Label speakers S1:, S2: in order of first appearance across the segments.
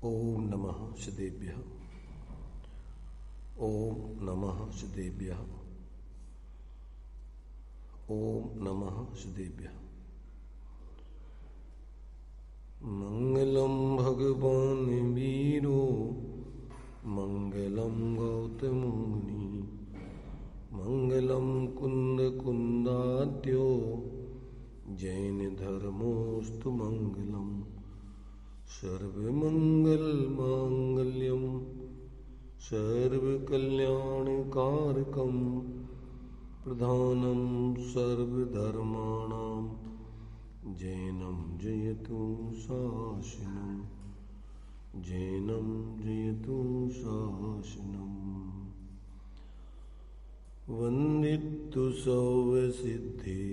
S1: ओम नमः श्रीदेव्यः। ओम नमः श्रीदेव्यः। ओम नमः श्रीदेव्यः। मंगलम भगवान वीरो मंगलम गौतम मुनि मंगलम कुंद कुंदाद्यो जैन धर्मोस्तु मंगलम सर्वमंगल मांगल्यम सर्वकल्याणकारकम प्रधानम सर्वधर्माणां जैनम जयतु शासनम जैनम जयतु शासनम वंदितु सौवसिद्धे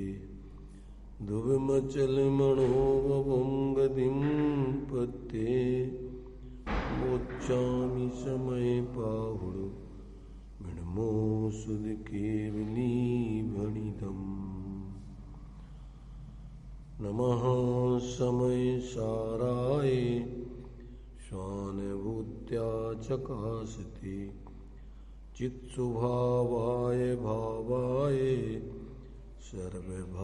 S1: धुवमचलमणोवं गतिं पत्ते मोक्षामि समय पाहुड़ मिणमो सुध केवली भणितम् नमः समय साराय स्वानुभूत्या चकाशते चित्सुभावाय भावाय सर्वभावान्तरच्छिदे।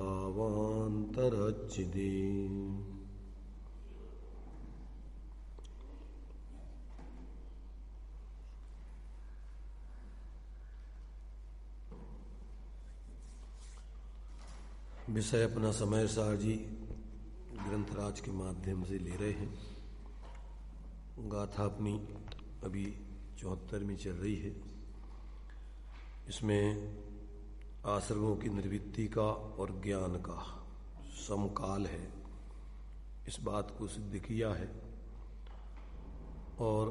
S1: विषय अपना समय सार जी ग्रंथराज के माध्यम से ले रहे हैं। गाथा अपनी अभी 74वीं चल रही है। इसमें आश्रमों की निर्वृत्ति का और ज्ञान का समकाल है, इस बात को सिद्ध किया है। और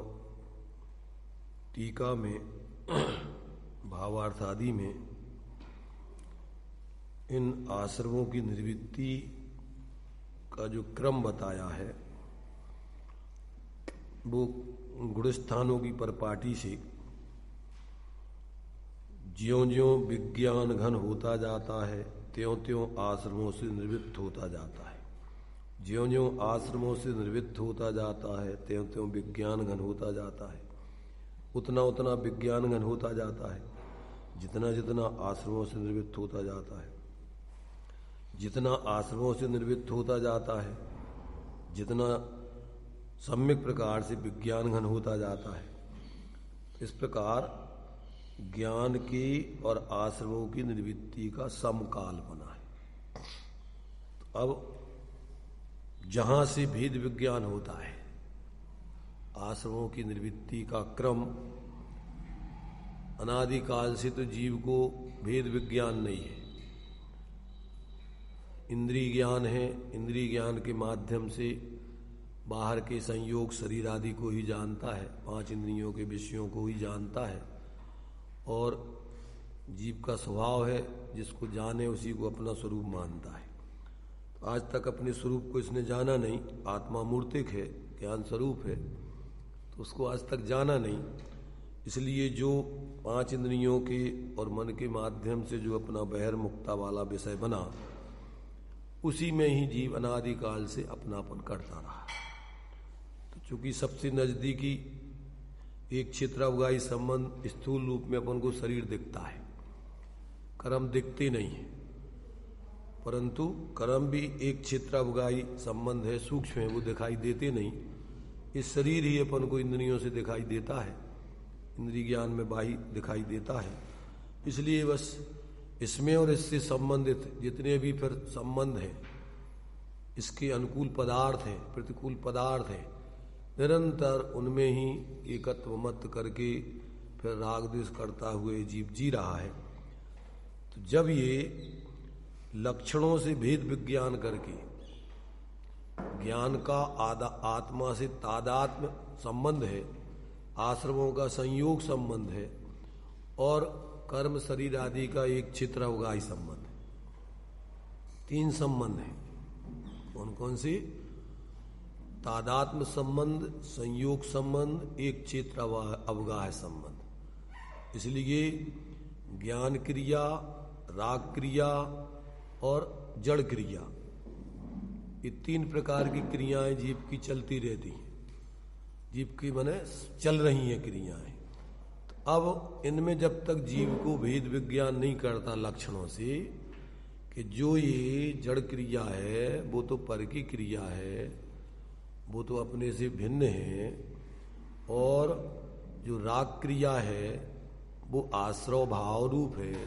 S1: टीका में भावार्थ आदि में इन आश्रमों की निर्वृत्ति का जो क्रम बताया है वो गुणस्थानों की परिपाटी से ज्यों-ज्यों विज्ञान घन होता जाता है त्यों-त्यों आश्रमों से निवृत्त होता जाता है। ज्यों-ज्यों आश्रमों से निवृत्त होता जाता है त्यों-त्यों विज्ञान घन होता जाता है। उतना उतना विज्ञान घन होता जाता है जितना जितना आश्रमों से निवृत्त होता जाता है। जितना आश्रमों से निवृत्त होता जाता है जितना सम्यक प्रकार से विज्ञान घन होता जाता है। इस प्रकार ज्ञान की और आश्रमों की निर्वृत्ति का समकाल बना है। अब जहां से भेद विज्ञान होता है, आश्रमों की निर्वृत्ति का क्रम अनादिकाल से तो जीव को भेद विज्ञान नहीं है। इंद्रिय ज्ञान है, इंद्रिय ज्ञान के माध्यम से बाहर के संयोग शरीर आदि को ही जानता है, 5 इंद्रियों के विषयों को ही जानता है। और जीव का स्वभाव है जिसको जाने उसी को अपना स्वरूप मानता है। तो आज तक अपने स्वरूप को इसने जाना नहीं। आत्मा मूर्तिक है, ज्ञान स्वरूप है, तो उसको आज तक जाना नहीं। इसलिए जो 5 इंद्रियों के और मन के माध्यम से जो अपना बहिर्मुखता वाला विषय बना, उसी में ही जीव अनादिकाल से अपनापन करता रहा। तो चूंकि सबसे नजदीकी एक क्षेत्रावगाही संबंध स्थूल रूप में अपन को शरीर दिखता है, कर्म दिखते नहीं है, परंतु कर्म भी एक क्षेत्रावगाही संबंध है, सूक्ष्म है, वो दिखाई देते नहीं। इस शरीर ही अपन को इंद्रियों से दिखाई देता है, इंद्रिय ज्ञान में बाही दिखाई देता है। इसलिए बस इसमें और इससे संबंधित जितने भी फिर संबंध हैं, इसके अनुकूल पदार्थ हैं, प्रतिकूल पदार्थ हैं, निरंतर उनमें ही एकत्व मत करके फिर राग द्वेष करता हुए जीव जी रहा है। तो जब ये लक्षणों से भेद विज्ञान करके ज्ञान का आत्मा से तादात्म्य संबंध है, आश्रमों का संयोग संबंध है और कर्म शरीर आदि का एक क्षेत्रावगाही संबंध है। 3 संबंध है। कौन कौन से? तादात्म्य संबंध, संयोग संबंध, एक क्षेत्र अवगाह संबंध। इसलिए ज्ञान क्रिया, राग क्रिया और जड़ क्रिया, ये 3 प्रकार की क्रियाएं जीव की चलती रहती हैं। जीव की माने चल रही हैं क्रियाएं। तो अब इनमें जब तक जीव को भेद विज्ञान नहीं करता लक्षणों से कि जो ये जड़ क्रिया है वो तो पर की क्रिया है, वो तो अपने से भिन्न है, और जो राग क्रिया है वो आश्रव भाव रूप है,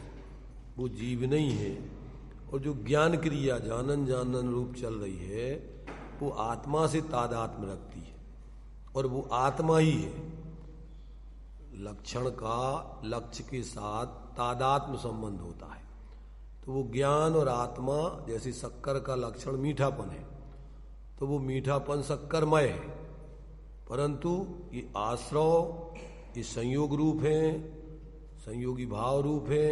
S1: वो जीव नहीं है, और जो ज्ञान क्रिया जानन जानन रूप चल रही है वो आत्मा से तादात्म्य रखती है, और वो आत्मा ही है। लक्षण का लक्ष्य के साथ तादात्म्य संबंध होता है। तो वो ज्ञान और आत्मा, जैसे शक्कर का लक्षण मीठापन है, तो वो मीठापन शक्करमय है, परंतु ये आश्रव, ये संयोग रूप है, संयोगी भाव रूप है,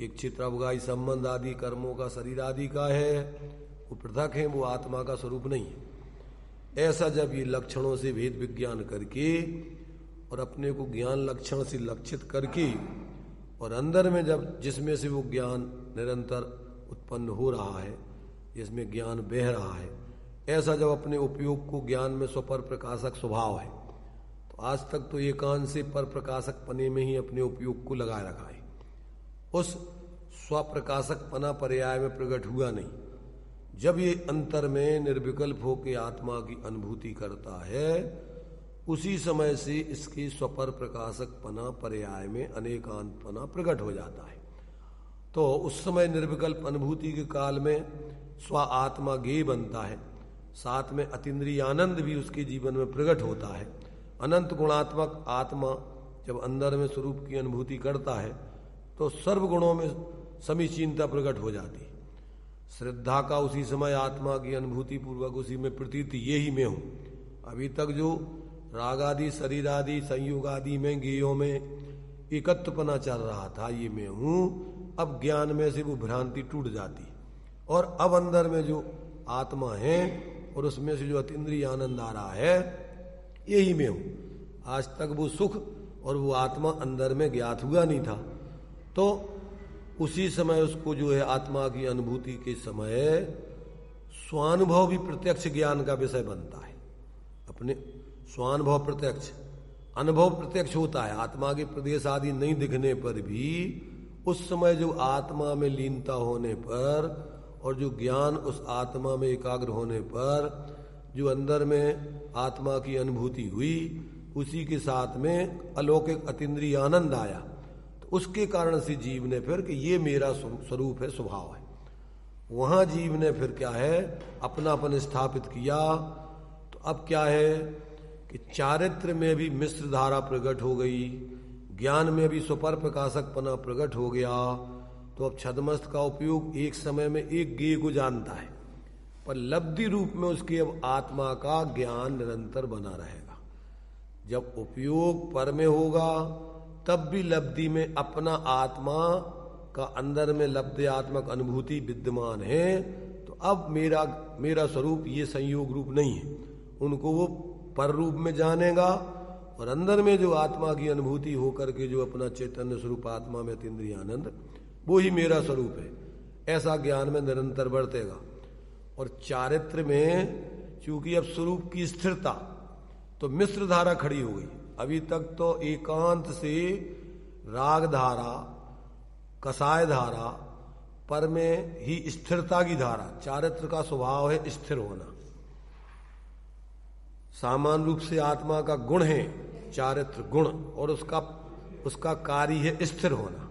S1: एक चित्रावगाही संबंध आदि कर्मों का शरीर आदि का है, वो पृथक है, वो आत्मा का स्वरूप नहीं है। ऐसा जब ये लक्षणों से भेद विज्ञान करके और अपने को ज्ञान लक्षण से लक्षित करके, और अंदर में जब जिसमें से वो ज्ञान निरंतर उत्पन्न हो रहा है, जिसमें ज्ञान बह रहा है, ऐसा जब अपने उपयोग को ज्ञान में स्वपर प्रकाशक स्वभाव है, तो आज तक तो एकांत से पर प्रकाशक पने में ही अपने उपयोग को लगाए रखा है। उस स्वप्रकाशक पना पर्याय में प्रकट हुआ नहीं। जब ये अंतर में निर्विकल्प होकर आत्मा की अनुभूति करता है, उसी समय से इसके स्वपर प्रकाशक पना पर्याय में अनेकांत पना प्रकट हो जाता है। तो उस समय निर्विकल्प अनुभूति के काल में स्व आत्मा ज्ञेय बनता है, साथ में अतीन्द्रिय आनंद भी उसके जीवन में प्रकट होता है। अनंत गुणात्मक आत्मा जब अंदर में स्वरूप की अनुभूति करता है तो सर्व गुणों में समीचीनता प्रकट हो जाती है। श्रद्धा का उसी समय आत्मा की अनुभूति पूर्वक उसी में प्रतीति ये ही मैं हूँ। अभी तक जो राग आदि शरीर आदि संयोग आदि में गेयों में एकत्वपना चल रहा था, ये मैं हूँ, अब ज्ञान में से वो भ्रांति टूट जाती है, और अब अंदर में जो आत्मा है और उसमें से जो अतीन्द्रिय आनंद आ रहा है, यही मैं हूँ। आज तक वो सुख और वो आत्मा अंदर में ज्ञात हुआ नहीं था। तो उसी समय उसको जो है आत्मा की अनुभूति के समय स्वानुभव भी प्रत्यक्ष ज्ञान का विषय बनता है। अपने स्वानुभव प्रत्यक्ष, अनुभव प्रत्यक्ष होता है। आत्मा के प्रदेश आदि नहीं दिखने पर भी उस समय जो आत्मा में लीनता होने पर और जो ज्ञान उस आत्मा में एकाग्र होने पर जो अंदर में आत्मा की अनुभूति हुई, उसी के साथ में अलौकिक अतीन्द्रिय आनंद आया। तो उसके कारण से जीव ने फिर कि ये मेरा स्वरूप है, स्वभाव है, वहां जीव ने फिर क्या है अपनापन स्थापित किया। तो अब क्या है कि चारित्र में भी मिश्र धारा प्रकट हो गई, ज्ञान में भी स्वपर प्रकाशक पना प्रकट हो गया। तो अब छद्मस्त का उपयोग एक समय में एक ज्ञेय को जानता है, पर लब्धि रूप में उसकी अब आत्मा का ज्ञान निरंतर बना रहेगा। जब उपयोग पर में होगा तब भी लब्धि में अपना आत्मा का अंदर में लब्ध्यात्मक अनुभूति विद्यमान है। तो अब मेरा स्वरूप ये संयोग रूप नहीं है, उनको वो पर रूप में जानेगा, और अंदर में जो आत्मा की अनुभूति होकर के जो अपना चैतन्य स्वरूप आत्मा में अतीन्द्रिय आनंद, वो ही मेरा स्वरूप है, ऐसा ज्ञान में निरंतर बढ़तेगा। और चारित्र में चूंकि अब स्वरूप की स्थिरता, तो मिश्र धारा खड़ी हो गई। अभी तक तो एकांत से राग धारा, कसाय धारा, पर में ही स्थिरता की धारा। चारित्र का स्वभाव है स्थिर होना, सामान्य रूप से आत्मा का गुण है चारित्र गुण, और उसका कार्य है स्थिर होना।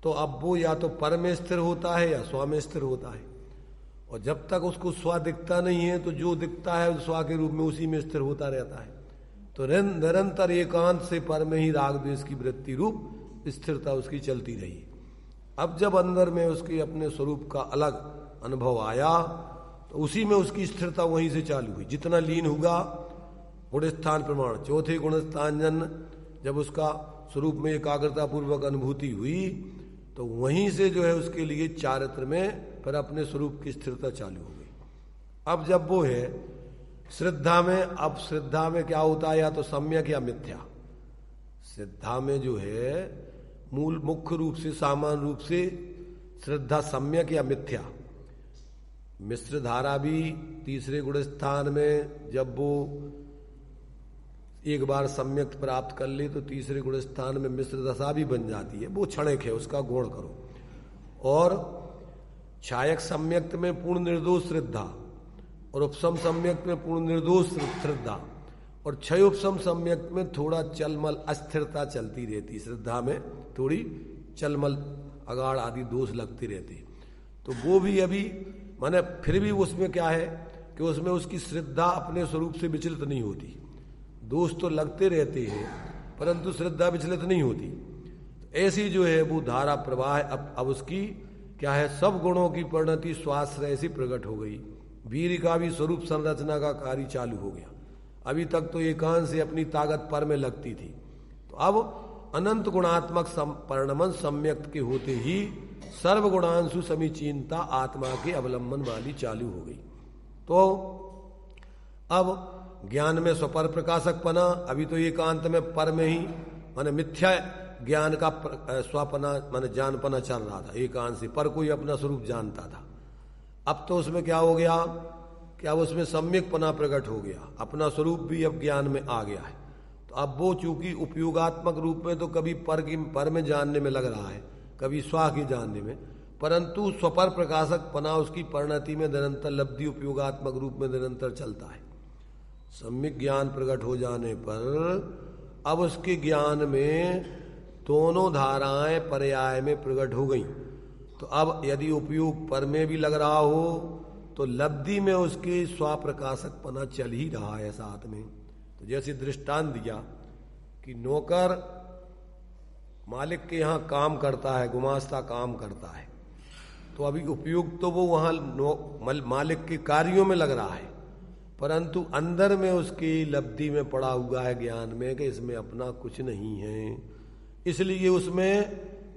S1: तो अब वो या तो पर में स्थिर होता है या स्व में स्थिर होता है, और जब तक उसको स्व दिखता नहीं है तो जो दिखता है स्व के रूप में उसी में स्थिर होता रहता है। तो निरंतर एकांत से पर में ही राग द्वेष की वृत्ति रूप स्थिरता उसकी चलती रही। अब जब अंदर में उसके अपने स्वरूप का अलग अनुभव आया तो उसी में उसकी स्थिरता वहीं से चालू हुई। जितना लीन होगा गुणस्थान प्रमाण, चौथे गुणस्थान जन जब उसका स्वरूप में एकाग्रता पूर्वक अनुभूति हुई तो वहीं से जो है उसके लिए चारित्र में फिर अपने स्वरूप की स्थिरता चालू हो गई। अब जब वो है श्रद्धा में, अब श्रद्धा में क्या होता है, या तो सम्यक या मिथ्या। श्रद्धा में जो है मूल मुख्य रूप से सामान्य रूप से श्रद्धा सम्यक या मिथ्या। मिश्र धारा भी तीसरे गुण स्थान में जब वो एक बार सम्यक प्राप्त कर ले तो तीसरे गुण स्थान में मिश्र दशा भी बन जाती है, वो क्षणिक है, उसका गुण करो। और छायक सम्यक्त में पूर्ण निर्दोष श्रद्धा, और उपसम सम्यक्त में पूर्ण निर्दोष श्रद्धा, और क्षय उपसम सम्यक्त में थोड़ा चलमल अस्थिरता चलती रहती, श्रद्धा में थोड़ी चलमल अगाड़ आदि दोष लगते रहते। तो वो भी अभी माने फिर भी उसमें क्या है कि उसमें उसकी श्रद्धा अपने स्वरूप से विचलित नहीं होती। दोष तो लगते रहते हैं परंतु श्रद्धा विचलित नहीं होती। तो ऐसी जो है वो धारा प्रवाह अब उसकी क्या है, सब गुणों की परिणति स्वाश्रय से प्रकट हो गई। वीर का भी स्वरूप संरचना का कार्य चालू हो गया। अभी तक तो एकांत से अपनी ताकत पर में लगती थी, तो अब अनंत गुणात्मक परिणमन सम्यक्त के होते ही सर्वगुणांशु समीचीनता आत्मा के अवलंबन वाली चालू हो गई। तो अब ज्ञान में स्वपर प्रकाशकपना, अभी तो एकांत में पर में ही माने मिथ्या ज्ञान का स्वपना माने जानपना चल रहा था, एकांत से पर कोई अपना स्वरूप जानता था। अब तो उसमें क्या हो गया, क्या उसमें सम्यकपना प्रकट हो गया, अपना स्वरूप भी अब ज्ञान में आ गया है। तो अब वो चूंकि उपयोगात्मक रूप में तो कभी पर में जानने में लग रहा है, कभी स्वा की जानने में, परंतु स्वपर प्रकाशक पना उसकी परिणति में निरंतर लब्धि उपयोगात्मक रूप में निरंतर चलता है। सम्यक ज्ञान प्रकट हो जाने पर अब उसके ज्ञान में दोनों धाराएं पर्याय में प्रकट हो गई। तो अब यदि उपयोग पर में भी लग रहा हो तो लब्धि में उसके स्वाप्रकाशक पना चल ही रहा है साथ में। तो जैसे दृष्टांत दिया कि नौकर मालिक के यहाँ काम करता है, गुमास्ता काम करता है, तो अभी उपयोग तो वो वहां मालिक के कार्यों में लग रहा है, परंतु अंदर में उसकी लब्धि में पड़ा हुआ है ज्ञान में कि इसमें अपना कुछ नहीं है, इसलिए उसमें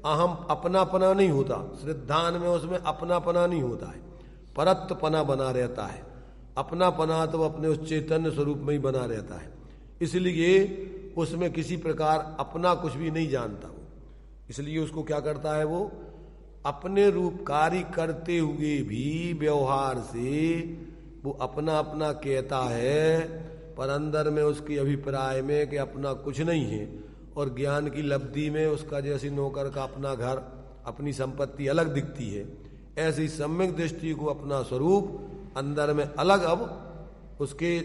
S1: अहम अपनापना नहीं होता। श्रद्धान में उसमें अपनापना नहीं होता है, परत्वपना बना रहता है। अपनापना तो अपने उस चैतन्य स्वरूप में ही बना रहता है, इसलिए उसमें किसी प्रकार अपना कुछ भी नहीं जानता वो। इसलिए उसको क्या करता है, वो अपने रूप कार्य करते हुए भी व्यवहार से वो अपना अपना कहता है, पर अंदर में उसकी अभिप्राय में कि अपना कुछ नहीं है। और ज्ञान की लब्धि में उसका जैसे नौकर का अपना घर अपनी संपत्ति अलग दिखती है, ऐसी सम्यक दृष्टि को अपना स्वरूप अंदर में अलग अब उसके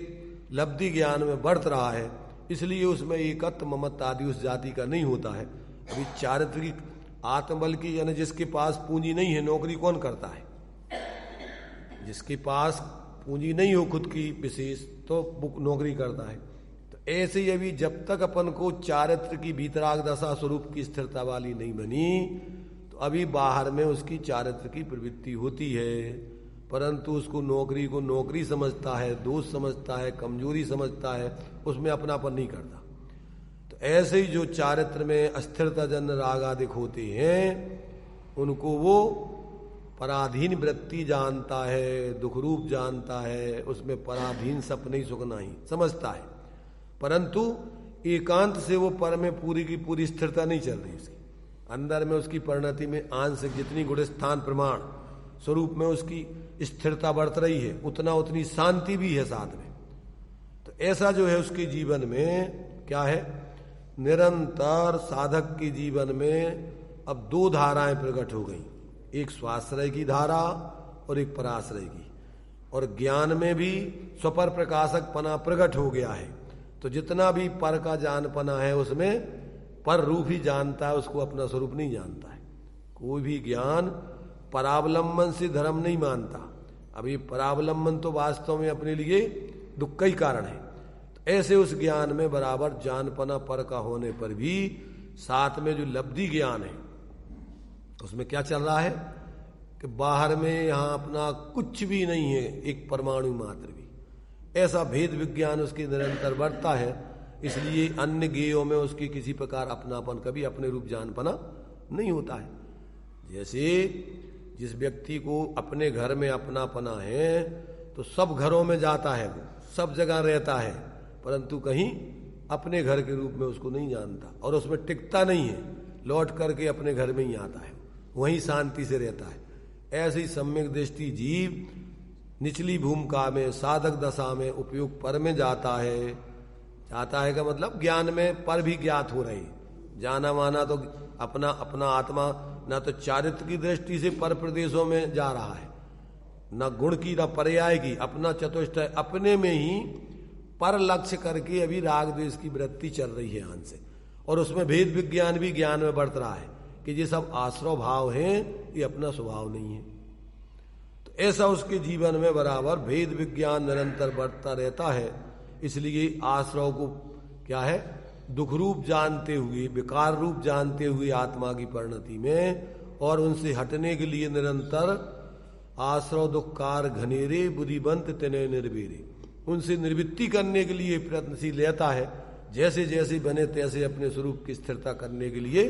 S1: लब्धि ज्ञान में बढ़त रहा है, इसलिए उसमें एकत्व ममत्व आदि उस जाति का नहीं होता है। अभी चारित्रिक आत्मबल की यानी जिसके पास पूंजी नहीं है, नौकरी कौन करता है? जिसके पास पूंजी नहीं हो खुद की विशेष, तो वो नौकरी करता है। तो ऐसे ही अभी जब तक अपन को चारित्र की भीतराग दशा स्वरूप की स्थिरता वाली नहीं बनी, तो अभी बाहर में उसकी चारित्र की प्रवृत्ति होती है, परंतु उसको नौकरी समझता है, दोष समझता है, कमजोरी समझता है, उसमें अपनापन नहीं करता। तो ऐसे ही जो चारित्र में अस्थिरता जन राग आदि होते हैं, उनको वो पराधीन वृत्ति जानता है, दुख रूप जानता है, उसमें पराधीन सपने सुख नहीं समझता है, परंतु एकांत से वो पर में पूरी की पूरी स्थिरता नहीं चल रही। उसकी अंदर में उसकी परिणति में आंशिक जितनी गुण स्थान प्रमाण स्वरूप में उसकी स्थिरता बढ़त रही है, उतनी शांति भी है साथ में। तो ऐसा जो है उसके जीवन में क्या है, निरंतर साधक के जीवन में अब दो धाराएं प्रकट हो गई, एक स्वाश्रय की धारा और एक पराश्रय की। और ज्ञान में भी स्वपर प्रकाशक पना प्रकट हो गया है। तो जितना भी पर का जानपना है उसमें पर रूप ही जानता है, उसको अपना स्वरूप नहीं जानता है। कोई भी ज्ञान परावलंबन से धर्म नहीं मानता। अभी परावलंबन तो वास्तव में अपने लिए दुख का ही कारण है। तो ऐसे उस ज्ञान में बराबर जानपना पर का होने पर भी साथ में जो लब्धि ज्ञान है उसमें क्या चल रहा है कि बाहर में यहां अपना कुछ भी नहीं है, एक परमाणु मात्र भी। ऐसा भेद विज्ञान उसकी निरंतर बढ़ता है, इसलिए अन्य गेयों में उसकी किसी प्रकार अपनापन कभी अपने रूप जानपना नहीं होता है। जैसे जिस व्यक्ति को अपने घर में अपनापना है तो सब घरों में जाता है, वो सब जगह रहता है, परंतु कहीं अपने घर के रूप में उसको नहीं जानता और उसमें टिकता नहीं है, लौट करके अपने घर में ही आता है, वहीं शांति से रहता है। ऐसे ही सम्यक दृष्टि जीव निचली भूमिका में साधक दशा में उपयोग पर में जाता है, जाता है का मतलब ज्ञान में पर भी ज्ञात हो रहे, जाना माना तो अपना अपना आत्मा न तो चारित्र की दृष्टि से पर प्रदेशों में जा रहा है, न गुण की न पर्याय की, अपना चतुष्टय अपने में ही पर लक्ष्य करके अभी राग द्वेष की वृत्ति चल रही है आन से, और उसमें भेद विज्ञान भी ज्ञान में बढ़ रहा है कि ये सब आश्रव भाव हैं, ये अपना स्वभाव नहीं है। तो ऐसा उसके जीवन में बराबर भेद विज्ञान निरंतर बढ़ता रहता है। इसलिए आश्रव को क्या है, दुख रूप जानते हुए, विकार रूप जानते हुए आत्मा की परिणति में, और उनसे हटने के लिए निरंतर आश्रव दुखकार घनेरे बुद्धिबंत तने निर्वीरे, उनसे निवृत्ति करने के लिए प्रयत्नशील रहता है। जैसे जैसे बने तैसे अपने स्वरूप की स्थिरता करने के लिए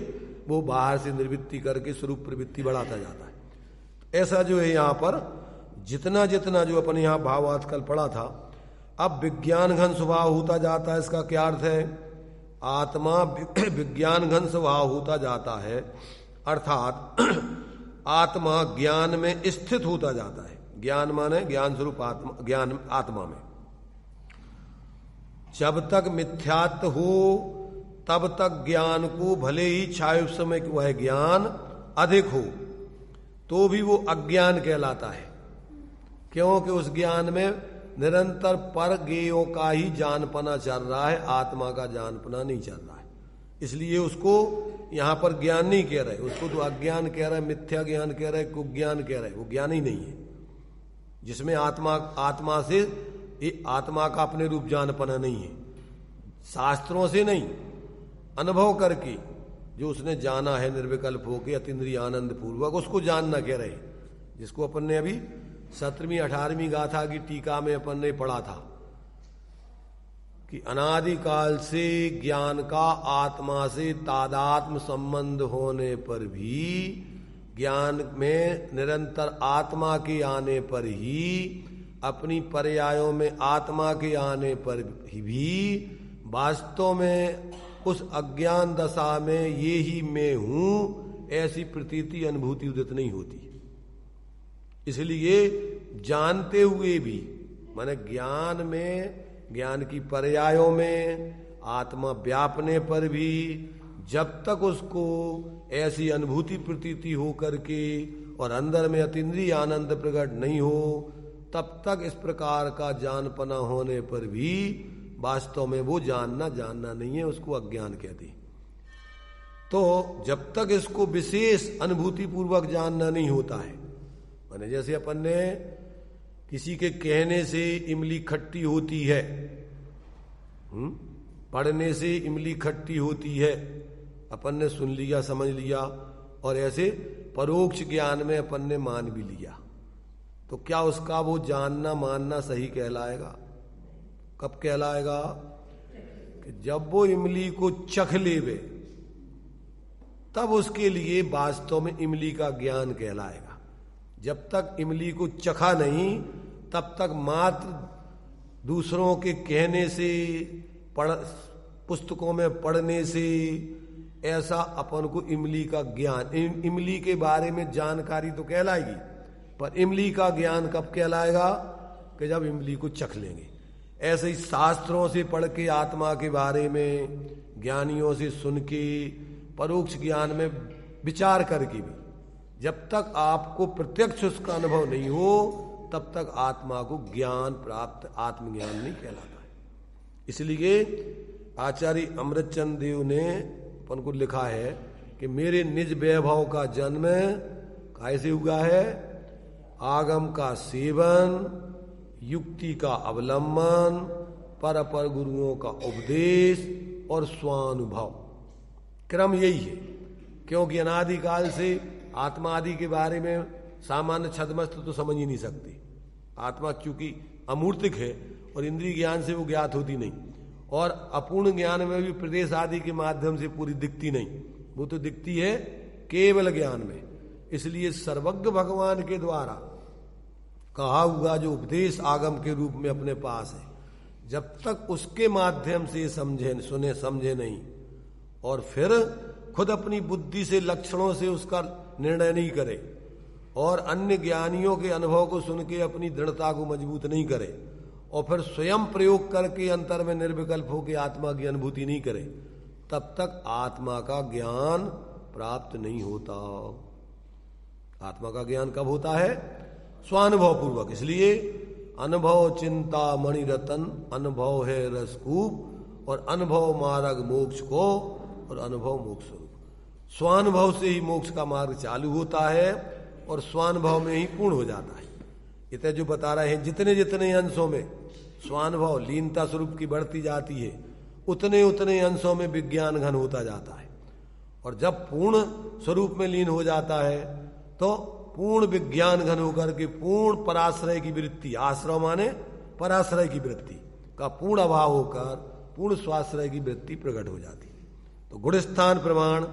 S1: वो बाहर से निवृत्ति करके स्वरूप प्रवृत्ति बढ़ाता जाता है। ऐसा जो है यहाँ पर जितना जितना जो अपन यहाँ भाव आजकल पढ़ा था, अब विज्ञान घन स्वभाव होता जाता है। इसका क्या अर्थ है, आत्मा विज्ञान घन स्वभाव होता जाता है, अर्थात आत्मा ज्ञान में स्थित होता जाता है। ज्ञान माने ज्ञान स्वरूप आत्मा, ज्ञान आत्मा में जब तक मिथ्यात्व हो तब तक ज्ञान को भले ही छाया समय वह ज्ञान अधिक हो तो भी वो अज्ञान कहलाता है, क्योंकि उस ज्ञान में निरंतर पर गेयों का ही जानपना चल रहा है, आत्मा का जानपना नहीं चल रहा है। इसलिए उसको यहां पर ज्ञान नहीं कह रहे, उसको तो अज्ञान कह रहे, मिथ्या ज्ञान कह रहे, कुज्ञान कह रहे। वो ज्ञान ही नहीं है जिसमें आत्मा से आत्मा का अपने रूप जानपना नहीं है, शास्त्रों से नहीं, अनुभव करके जो उसने जाना है निर्विकल्प होके अतीन्द्रिय आनंद पूर्वक, उसको जानना कह रहे, जिसको अपन ने अभी 17वीं 18वीं गाथा की टीका में अपन ने पढ़ा था कि अनादिकाल से ज्ञान का आत्मा से तादात्म्य संबंध होने पर भी, ज्ञान में निरंतर आत्मा के आने पर ही, अपनी पर्यायों में आत्मा के आने पर भी वास्तव में उस अज्ञान दशा में ये ही मैं हूं ऐसी प्रतीति अनुभूति उदित नहीं होती। इसलिए जानते हुए भी, माने ज्ञान में, ज्ञान की पर्यायों में आत्मा व्यापने पर भी जब तक उसको ऐसी अनुभूति प्रतीति हो करके और अंदर में अतीन्द्रिय आनंद प्रकट नहीं हो, तब तक इस प्रकार का जानपना होने पर भी वास्तव में वो जानना नहीं है, उसको अज्ञान कहते। तो जब तक इसको विशेष अनुभूति पूर्वक जानना नहीं होता है, माने जैसे अपन ने किसी के कहने से इमली खट्टी होती है, पढ़ने से इमली खट्टी होती है, अपन ने सुन लिया समझ लिया, और ऐसे परोक्ष ज्ञान में अपन ने मान भी लिया, तो क्या उसका वो जानना मानना सही कहलाएगा? कब कहलाएगा? कि जब वो इमली को चख लेवे तब उसके लिए वास्तव में इमली का ज्ञान कहलाएगा। जब तक इमली को चखा नहीं तब तक मात्र दूसरों के कहने से, पुस्तकों में पढ़ने से ऐसा अपन को इमली का ज्ञान, इमली के बारे में जानकारी तो कहलाएगी, पर इमली का ज्ञान कब कहलाएगा? कि जब इमली को चख लेंगे। ऐसे ही शास्त्रों से पढ़ के आत्मा के बारे में, ज्ञानियों से सुन के, परोक्ष ज्ञान में विचार करके भी जब तक आपको प्रत्यक्ष उसका अनुभव नहीं हो तब तक आत्मा को ज्ञान प्राप्त, आत्मज्ञान नहीं कहलाता है। इसलिए आचार्य अमृतचंद देव ने अपन को लिखा है कि मेरे निज वैभव का जन्म कैसे हुआ है? आगम का सेवन, युक्ति का अवलंबन, पर अपर गुरुओं का उपदेश और स्वानुभव, क्रम यही है। क्योंकि अनादिकाल से आत्मा आदि के बारे में सामान्य छदमस्त तो समझ ही नहीं सकते। आत्मा चूंकि अमूर्तिक है और इंद्रिय ज्ञान से वो ज्ञात होती नहीं, और अपूर्ण ज्ञान में भी प्रदेश आदि के माध्यम से पूरी दिखती नहीं, वो तो दिखती है केवल ज्ञान में। इसलिए सर्वज्ञ भगवान के द्वारा कहा हुआ जो उपदेश आगम के रूप में अपने पास है, जब तक उसके माध्यम से समझे, सुने समझे नहीं, और फिर खुद अपनी बुद्धि से लक्षणों से उसका निर्णय नहीं करे, और अन्य ज्ञानियों के अनुभव को सुन के अपनी दृढ़ता को मजबूत नहीं करे, और फिर स्वयं प्रयोग करके अंतर में निर्विकल्प होकर आत्मा की अनुभूति नहीं करे, तब तक आत्मा का ज्ञान प्राप्त नहीं होता। आत्मा का ज्ञान कब होता है? स्वानुभव पूर्वक। इसलिए अनुभव चिंता मणि रतन, अनुभव है रसकूप, और अनुभव मार्ग मोक्ष को, और अनुभव मोक्ष स्वरूप। स्वानुभव से ही मोक्ष का मार्ग चालू होता है और स्वानुभव में ही पूर्ण हो जाता है। इतने जो बता रहे हैं, जितने जितने अंशों में स्वानुभव लीनता स्वरूप की बढ़ती जाती है, उतने उतने अंशों में विज्ञान घन होता जाता है। और जब पूर्ण स्वरूप में लीन हो जाता है तो पूर्ण विज्ञान घन होकर के पूर्ण पराश्रय की वृत्ति, आश्रय माने पराश्रय की वृत्ति का पूर्ण अभाव होकर पूर्ण स्वाश्रय की वृत्ति प्रकट हो जाती है। तो गुणस्थान प्रमाण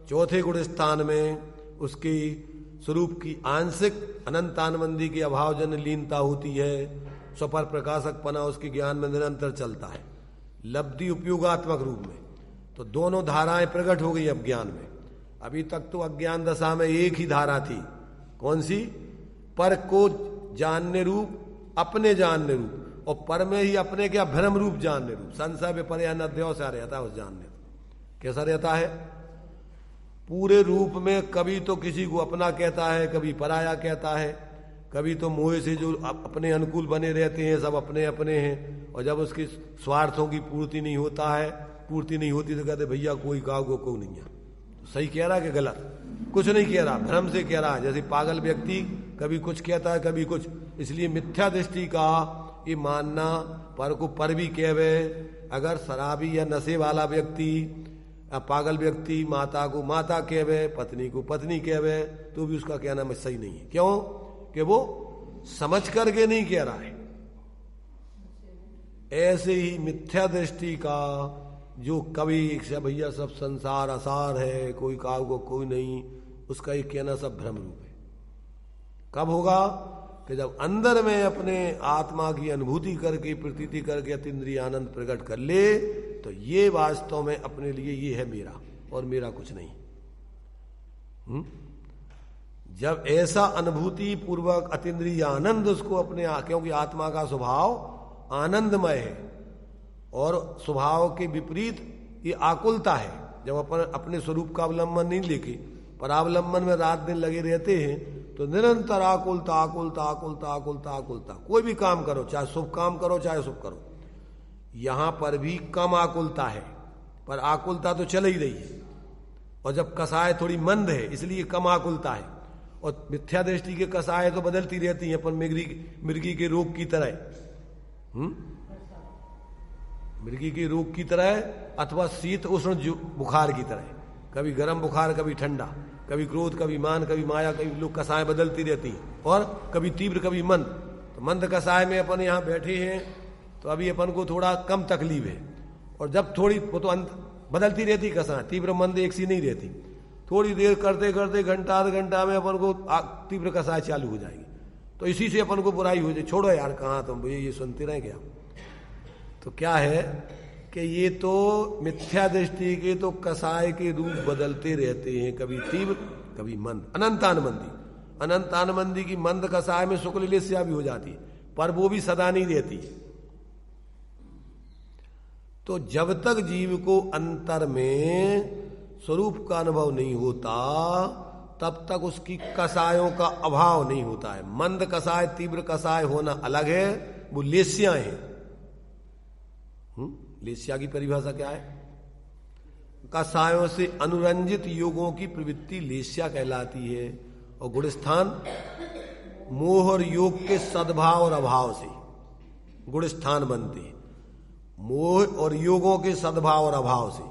S1: चौथे गुणस्थान में उसकी स्वरूप की आंशिक अनंतानबंदी की अभावजन्य लीनता होती है। स्वपर प्रकाशक पना उसके ज्ञान में निरंतर चलता है, लब्धि उपयोगात्मक रूप में। तो दोनों धाराएं प्रकट हो गई अब ज्ञान में। अभी तक तो अज्ञान दशा में एक ही धारा थी, कौन सी? पर को जानने रूप, अपने जानने रूप, और पर में ही अपने क्या भ्रम रूप जानने रूप। संशय विपर्य नद्यों से रहता है उस जानने। कैसा रहता है? पूरे रूप में कभी तो किसी को अपना कहता है, कभी पराया कहता है, कभी तो मोह से जो अपने अनुकूल बने रहते हैं सब अपने अपने हैं, और जब उसके स्वार्थों की पूर्ति नहीं होती तो कहते भैया कोई कहा को नहीं है। सही कह रहा कि गलत? कुछ नहीं कह रहा, भ्रम से कह रहा है। जैसे पागल व्यक्ति कभी कुछ कहता है कभी कुछ। इसलिए मिथ्या दृष्टि का ये मानना, पर को पर भी कहवे। अगर शराबी या नशे वाला व्यक्ति, पागल व्यक्ति माता को माता कहवे, पत्नी को पत्नी कहवे, तो भी उसका कहना में सही नहीं है। क्यों? कि वो समझ करके नहीं कह रहा है। ऐसे ही मिथ्या दृष्टि का जो कभी भैया सब संसार असार है, कोई काल को कोई नहीं, उसका ये कहना सब भ्रम रूप है। कब होगा? कि जब अंदर में अपने आत्मा की अनुभूति करके, प्रतीति करके अतीन्द्रिय आनंद प्रकट कर ले, तो ये वास्तव में अपने लिए ये है मेरा और मेरा कुछ नहीं। जब ऐसा अनुभूति पूर्वक अतीन्द्रिय आनंद उसको अपने, क्योंकि आत्मा का स्वभाव आनंदमय है और स्वभाव के विपरीत ये आकुलता है। जब अपन अपने स्वरूप का अवलंबन नहीं लेके परावलंबन में रात दिन लगे रहते हैं तो निरंतर आकुलता आकुलता आकुलता आकुलता आकुलता। कोई भी काम करो, चाहे शुभ काम करो चाहे शुभ करो, यहां पर भी कम आकुलता है, पर आकुलता तो चल ही रही है। और जब कसाय थोड़ी मंद है इसलिए कम आकुलता है, और मिथ्या दृष्टि के कसाय तो बदलती रहती हैं, पर मिर्गी के रोग की तरह, मिर्गी के रोग की तरह, अथवा शीत उष्ण बुखार की तरह, कभी गर्म बुखार कभी ठंडा, कभी क्रोध कभी मान कभी माया, कभी लोग कसाय बदलती रहती हैं, और कभी तीव्र कभी मंद। तो मंद कसाय में अपन यहाँ बैठे हैं तो अभी अपन को थोड़ा कम तकलीफ है, और जब थोड़ी वो तो बदलती रहती कसाय, तीव्र मंद एक सी नहीं रहती। थोड़ी देर करते करते घंटा आध घंटा में अपन को तीव्र कसाय चालू हो जाएगी। तो इसी से अपन को बुराई हो जाए, छोड़ो यार कहाँ तुम भैया ये सुनते रहे क्या। तो क्या है कि ये तो मिथ्या दृष्टि के तो कसाय के रूप बदलते रहते हैं, कभी तीव्र कभी मंद। अनंतानबंदी की मंद कसाय में शुक्ल लेस्या भी हो जाती है, पर वो भी सदा नहीं रहती। तो जब तक जीव को अंतर में स्वरूप का अनुभव नहीं होता तब तक उसकी कसायों का अभाव नहीं होता है। मंद कसाय तीव्र कसाय होना अलग है, वो लेस्या है। लेस्या की परिभाषा क्या है? कसायों से अनुरंजित योगों की प्रवृत्ति लेस्या कहलाती है। और गुणस्थान मोह और योग के सद्भाव और अभाव से गुणस्थान बनते हैं। मोह और योगों के सद्भाव और अभाव से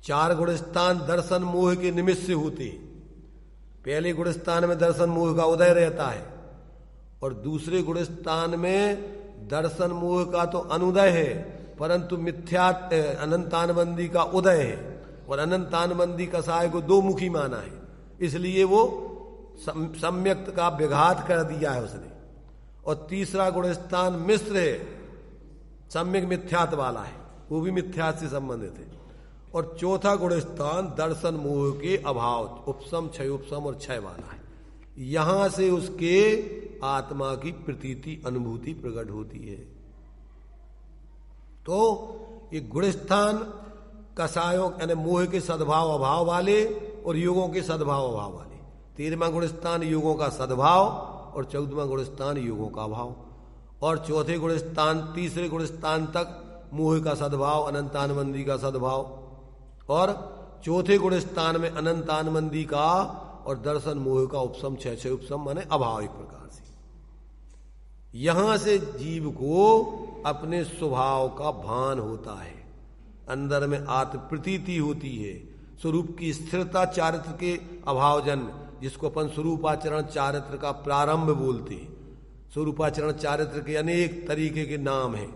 S1: 4 गुणस्थान दर्शन मोह के निमित्त से होते हैं। पहले गुणस्थान में दर्शन मोह का उदय रहता है, और दूसरे गुणस्थान में दर्शन मोह का तो अनुदय है, परंतु मिथ्या अनंतानबंदी का उदय है। और अनंतानबंदी कसाय को 2 मुखी माना है, इसलिए वो सम्यक्त का विघात कर दिया है उसने। और तीसरा गुणस्थान मिश्र है, सम्यक मिथ्यात्व वाला है, वो भी मिथ्यात्व से संबंधित है। और चौथा गुणस्थान दर्शन मोह के अभाव, उपशम क्षय उपशम और क्षय वाला है। यहां से उसके आत्मा की प्रतीति अनुभूति प्रकट होती है। तो ये गुणस्थान कसायों यानी मोह के सद्भाव अभाव वाले और योगों के सद्भाव अभाव वाले। 13वां गुणस्थान योगों का सद्भाव और 14वां गुणस्थान योगों का अभाव, और चौथे गुणस्थान तीसरे गुणस्थान तक मोह का सद्भाव अनंतानबंदी का सद्भाव, और चौथे गुणस्थान में अनंतानबंदी का और दर्शन मोह का उपशम, 6 उपशम माने अभाव। एक प्रकार से यहां से जीव को अपने स्वभाव का भान होता है, अंदर में आत्म प्रतीति होती है, स्वरूप की स्थिरता चारित्र के अभाव जन्म, जिसको अपन स्वरूपाचरण चारित्र का प्रारंभ बोलते हैं। स्वरूपाचरण चारित्र के अनेक तरीके के नाम हैं,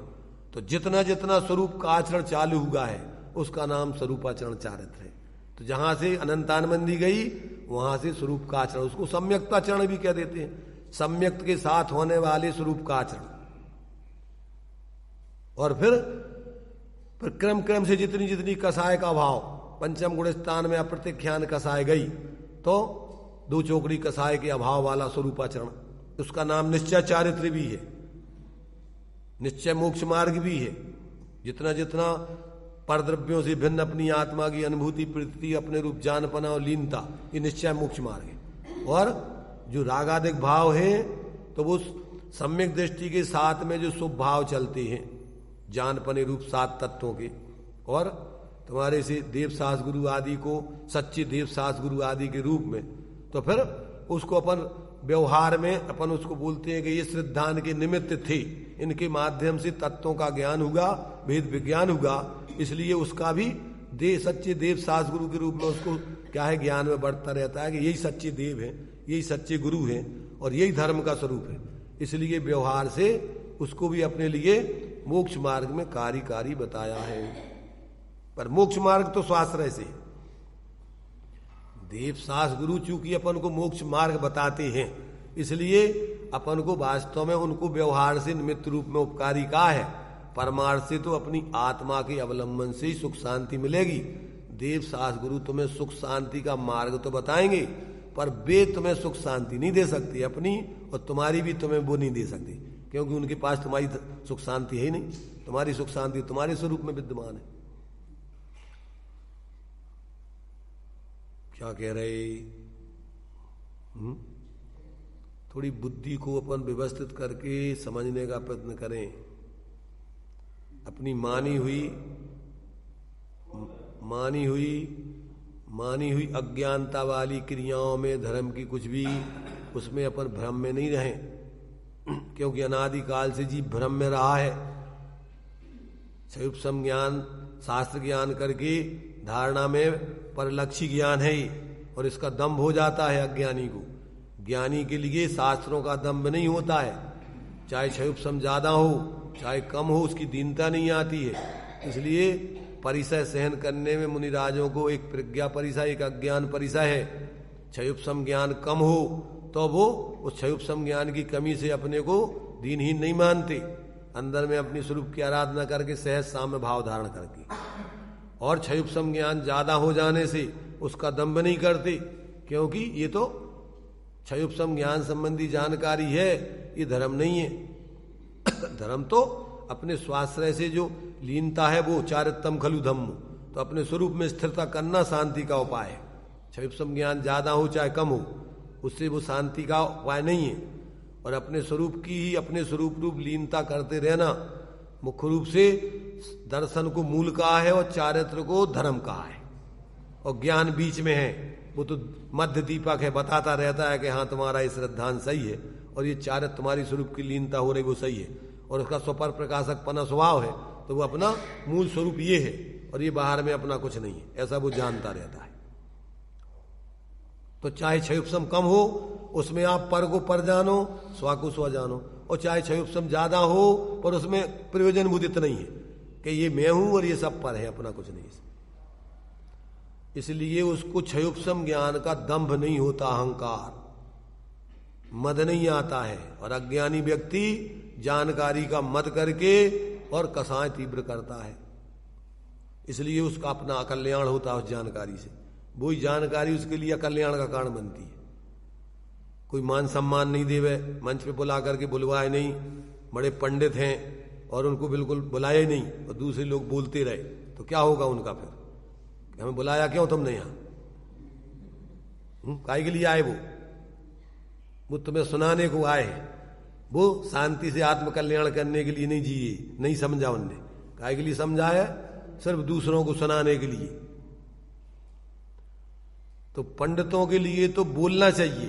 S1: तो जितना जितना स्वरूप का आचरण चालू हुआ है उसका नाम स्वरूपाचरण चारित्र है। तो जहां से अनंतानबंदी गई वहां से स्वरूप का आचरण, उसको सम्यक्ताचरण भी कह देते हैं, सम्यक्त के साथ होने वाले स्वरूप का आचरण। और फिर क्रम क्रम से जितनी जितनी कसाय का भाव, पंचम गुणस्थान में अप्रत्यख्यान कसाय गई तो 2 चौकड़ी कसाय के अभाव वाला स्वरूपाचरण, उसका नाम निश्चय चारित्र भी है, निश्चय मोक्ष मार्ग भी है। जितना जितना परद्रव्यों से भिन्न अपनी आत्मा की अनुभूति प्रतीति अपने रूप जानपना और लीनता, ये निश्चय मोक्ष मार्ग है। और जो रागादिक भाव है तो वो सम्यक दृष्टि के साथ में जो शुभ भाव चलते हैं जानपने रूप 7 तत्वों के, और तुम्हारे से देवशास गुरु आदि को सच्चे देवशास गुरु आदि के रूप में, तो फिर उसको अपन व्यवहार में अपन उसको बोलते हैं कि ये श्रद्धान के निमित्त थे, इनके माध्यम से तत्वों का ज्ञान हुआ, वेद विज्ञान हुआ, इसलिए उसका भी सच्चे देवशास गुरु के रूप में उसको क्या है ज्ञान में बढ़ता रहता है कि यही सच्चे देव हैं, यही सच्चे गुरु हैं और यही धर्म का स्वरूप है। इसलिए व्यवहार से उसको भी अपने लिए मोक्ष मार्ग में कार्यकारी बताया है। पर मोक्ष मार्ग तो स्वाश्रय से, देवशास गुरु चूंकि अपन को मोक्ष मार्ग बताते हैं इसलिए अपन को वास्तव में उनको व्यवहार से निमित्त रूप में उपकारी का है। परमार्थ से तो अपनी आत्मा के अवलंबन से ही सुख शांति मिलेगी। देवशास गुरु तुम्हें सुख शांति का मार्ग तो बताएंगे, पर वे तुम्हें सुख शांति नहीं दे सकती अपनी, और तुम्हारी भी तुम्हें वो नहीं दे सकती, क्योंकि उनके पास तुम्हारी सुख शांति है ही नहीं। तुम्हारी सुख शांति तुम्हारे स्वरूप में विद्यमान है। क्या कह रहे? थोड़ी बुद्धि को अपन व्यवस्थित करके समझने का प्रयत्न करें। अपनी मानी हुई अज्ञानता वाली क्रियाओं में धर्म की कुछ भी, उसमें अपन भ्रम में नहीं रहें, क्योंकि अनादिकाल से जीव भ्रम में रहा है। सयुपसम ज्ञान शास्त्र ज्ञान करके धारणा में परलक्षी ज्ञान है, और इसका दंभ हो जाता है अज्ञानी को। ज्ञानी के लिए शास्त्रों का दंभ नहीं होता है, चाहे क्षयुपसम ज्यादा हो चाहे कम हो, उसकी दीनता नहीं आती है। इसलिए परिसय सहन करने में मुनिराजों को एक प्रज्ञा परिसय, एक अज्ञान परिसय है। क्षयुपसम ज्ञान कम हो तो वो उस क्षयुपसम ज्ञान की कमी से अपने को दीनहीन नहीं मानते, अंदर में अपनी स्वरूप की आराधना करके सहज साम्य भाव धारण करके। और क्षयुपसम ज्ञान ज्यादा हो जाने से उसका दंभ नहीं करते, क्योंकि ये तो क्षयुपसम ज्ञान संबंधी जानकारी है, ये धर्म नहीं है। धर्म तो अपने स्वाश्रय से जो लीनता है वो चारित्रम खलु धम्म, तो अपने स्वरूप में स्थिरता करना शांति का उपाय है। क्षयुपसम ज्ञान ज्यादा हो चाहे कम हो, उससे वो शांति का उपाय नहीं है। और अपने स्वरूप की ही अपने स्वरूप रूप लीनता करते रहना मुख्य रूप से दर्शन को मूल कहा है और चारित्र को धर्म कहा है, और ज्ञान बीच में है, वो तो मध्य दीपक है, बताता रहता है कि हाँ तुम्हारा ये श्रद्धांत सही है और ये चारित्र तुम्हारी स्वरूप की लीनता हो रही वो सही है, और उसका स्वपर प्रकाशक पना स्वभाव है, तो वो अपना मूल स्वरूप ये है और ये बाहर में अपना कुछ नहीं है, ऐसा वो जानता रहता है। तो चाहे क्षयुपसम कम हो उसमें आप पर को पर जानो, स्व को स्व जानो, और चाहे क्षयुपसम ज्यादा हो पर उसमें प्रयोजन बुद्धित नहीं है कि ये मैं हूं और ये सब पर है, अपना कुछ नहीं। इसलिए उसको क्षयुपसम ज्ञान का दंभ नहीं होता, अहंकार मद नहीं आता है। और अज्ञानी व्यक्ति जानकारी का मद करके और कसाय तीव्र करता है, इसलिए उसका अपना अकल्याण होता है उस जानकारी से। वही जानकारी उसके लिए अकल्याण का कारण बनती है। कोई मान सम्मान नहीं देवे, मंच पे बुला करके बुलवाए नहीं, बड़े पंडित हैं और उनको बिल्कुल बुलाया ही नहीं और दूसरे लोग बोलते रहे, तो क्या होगा उनका फिर? हमें बुलाया क्यों तुमने यहां? काहे के लिए आए? वो तुम्हें सुनाने को आए हैं, वो शांति से आत्मकल्याण करने के लिए नहीं जिए, नहीं समझा उनने। काहे के लिए समझा है? सिर्फ दूसरों को सुनाने के लिए। तो पंडितों के लिए तो बोलना चाहिए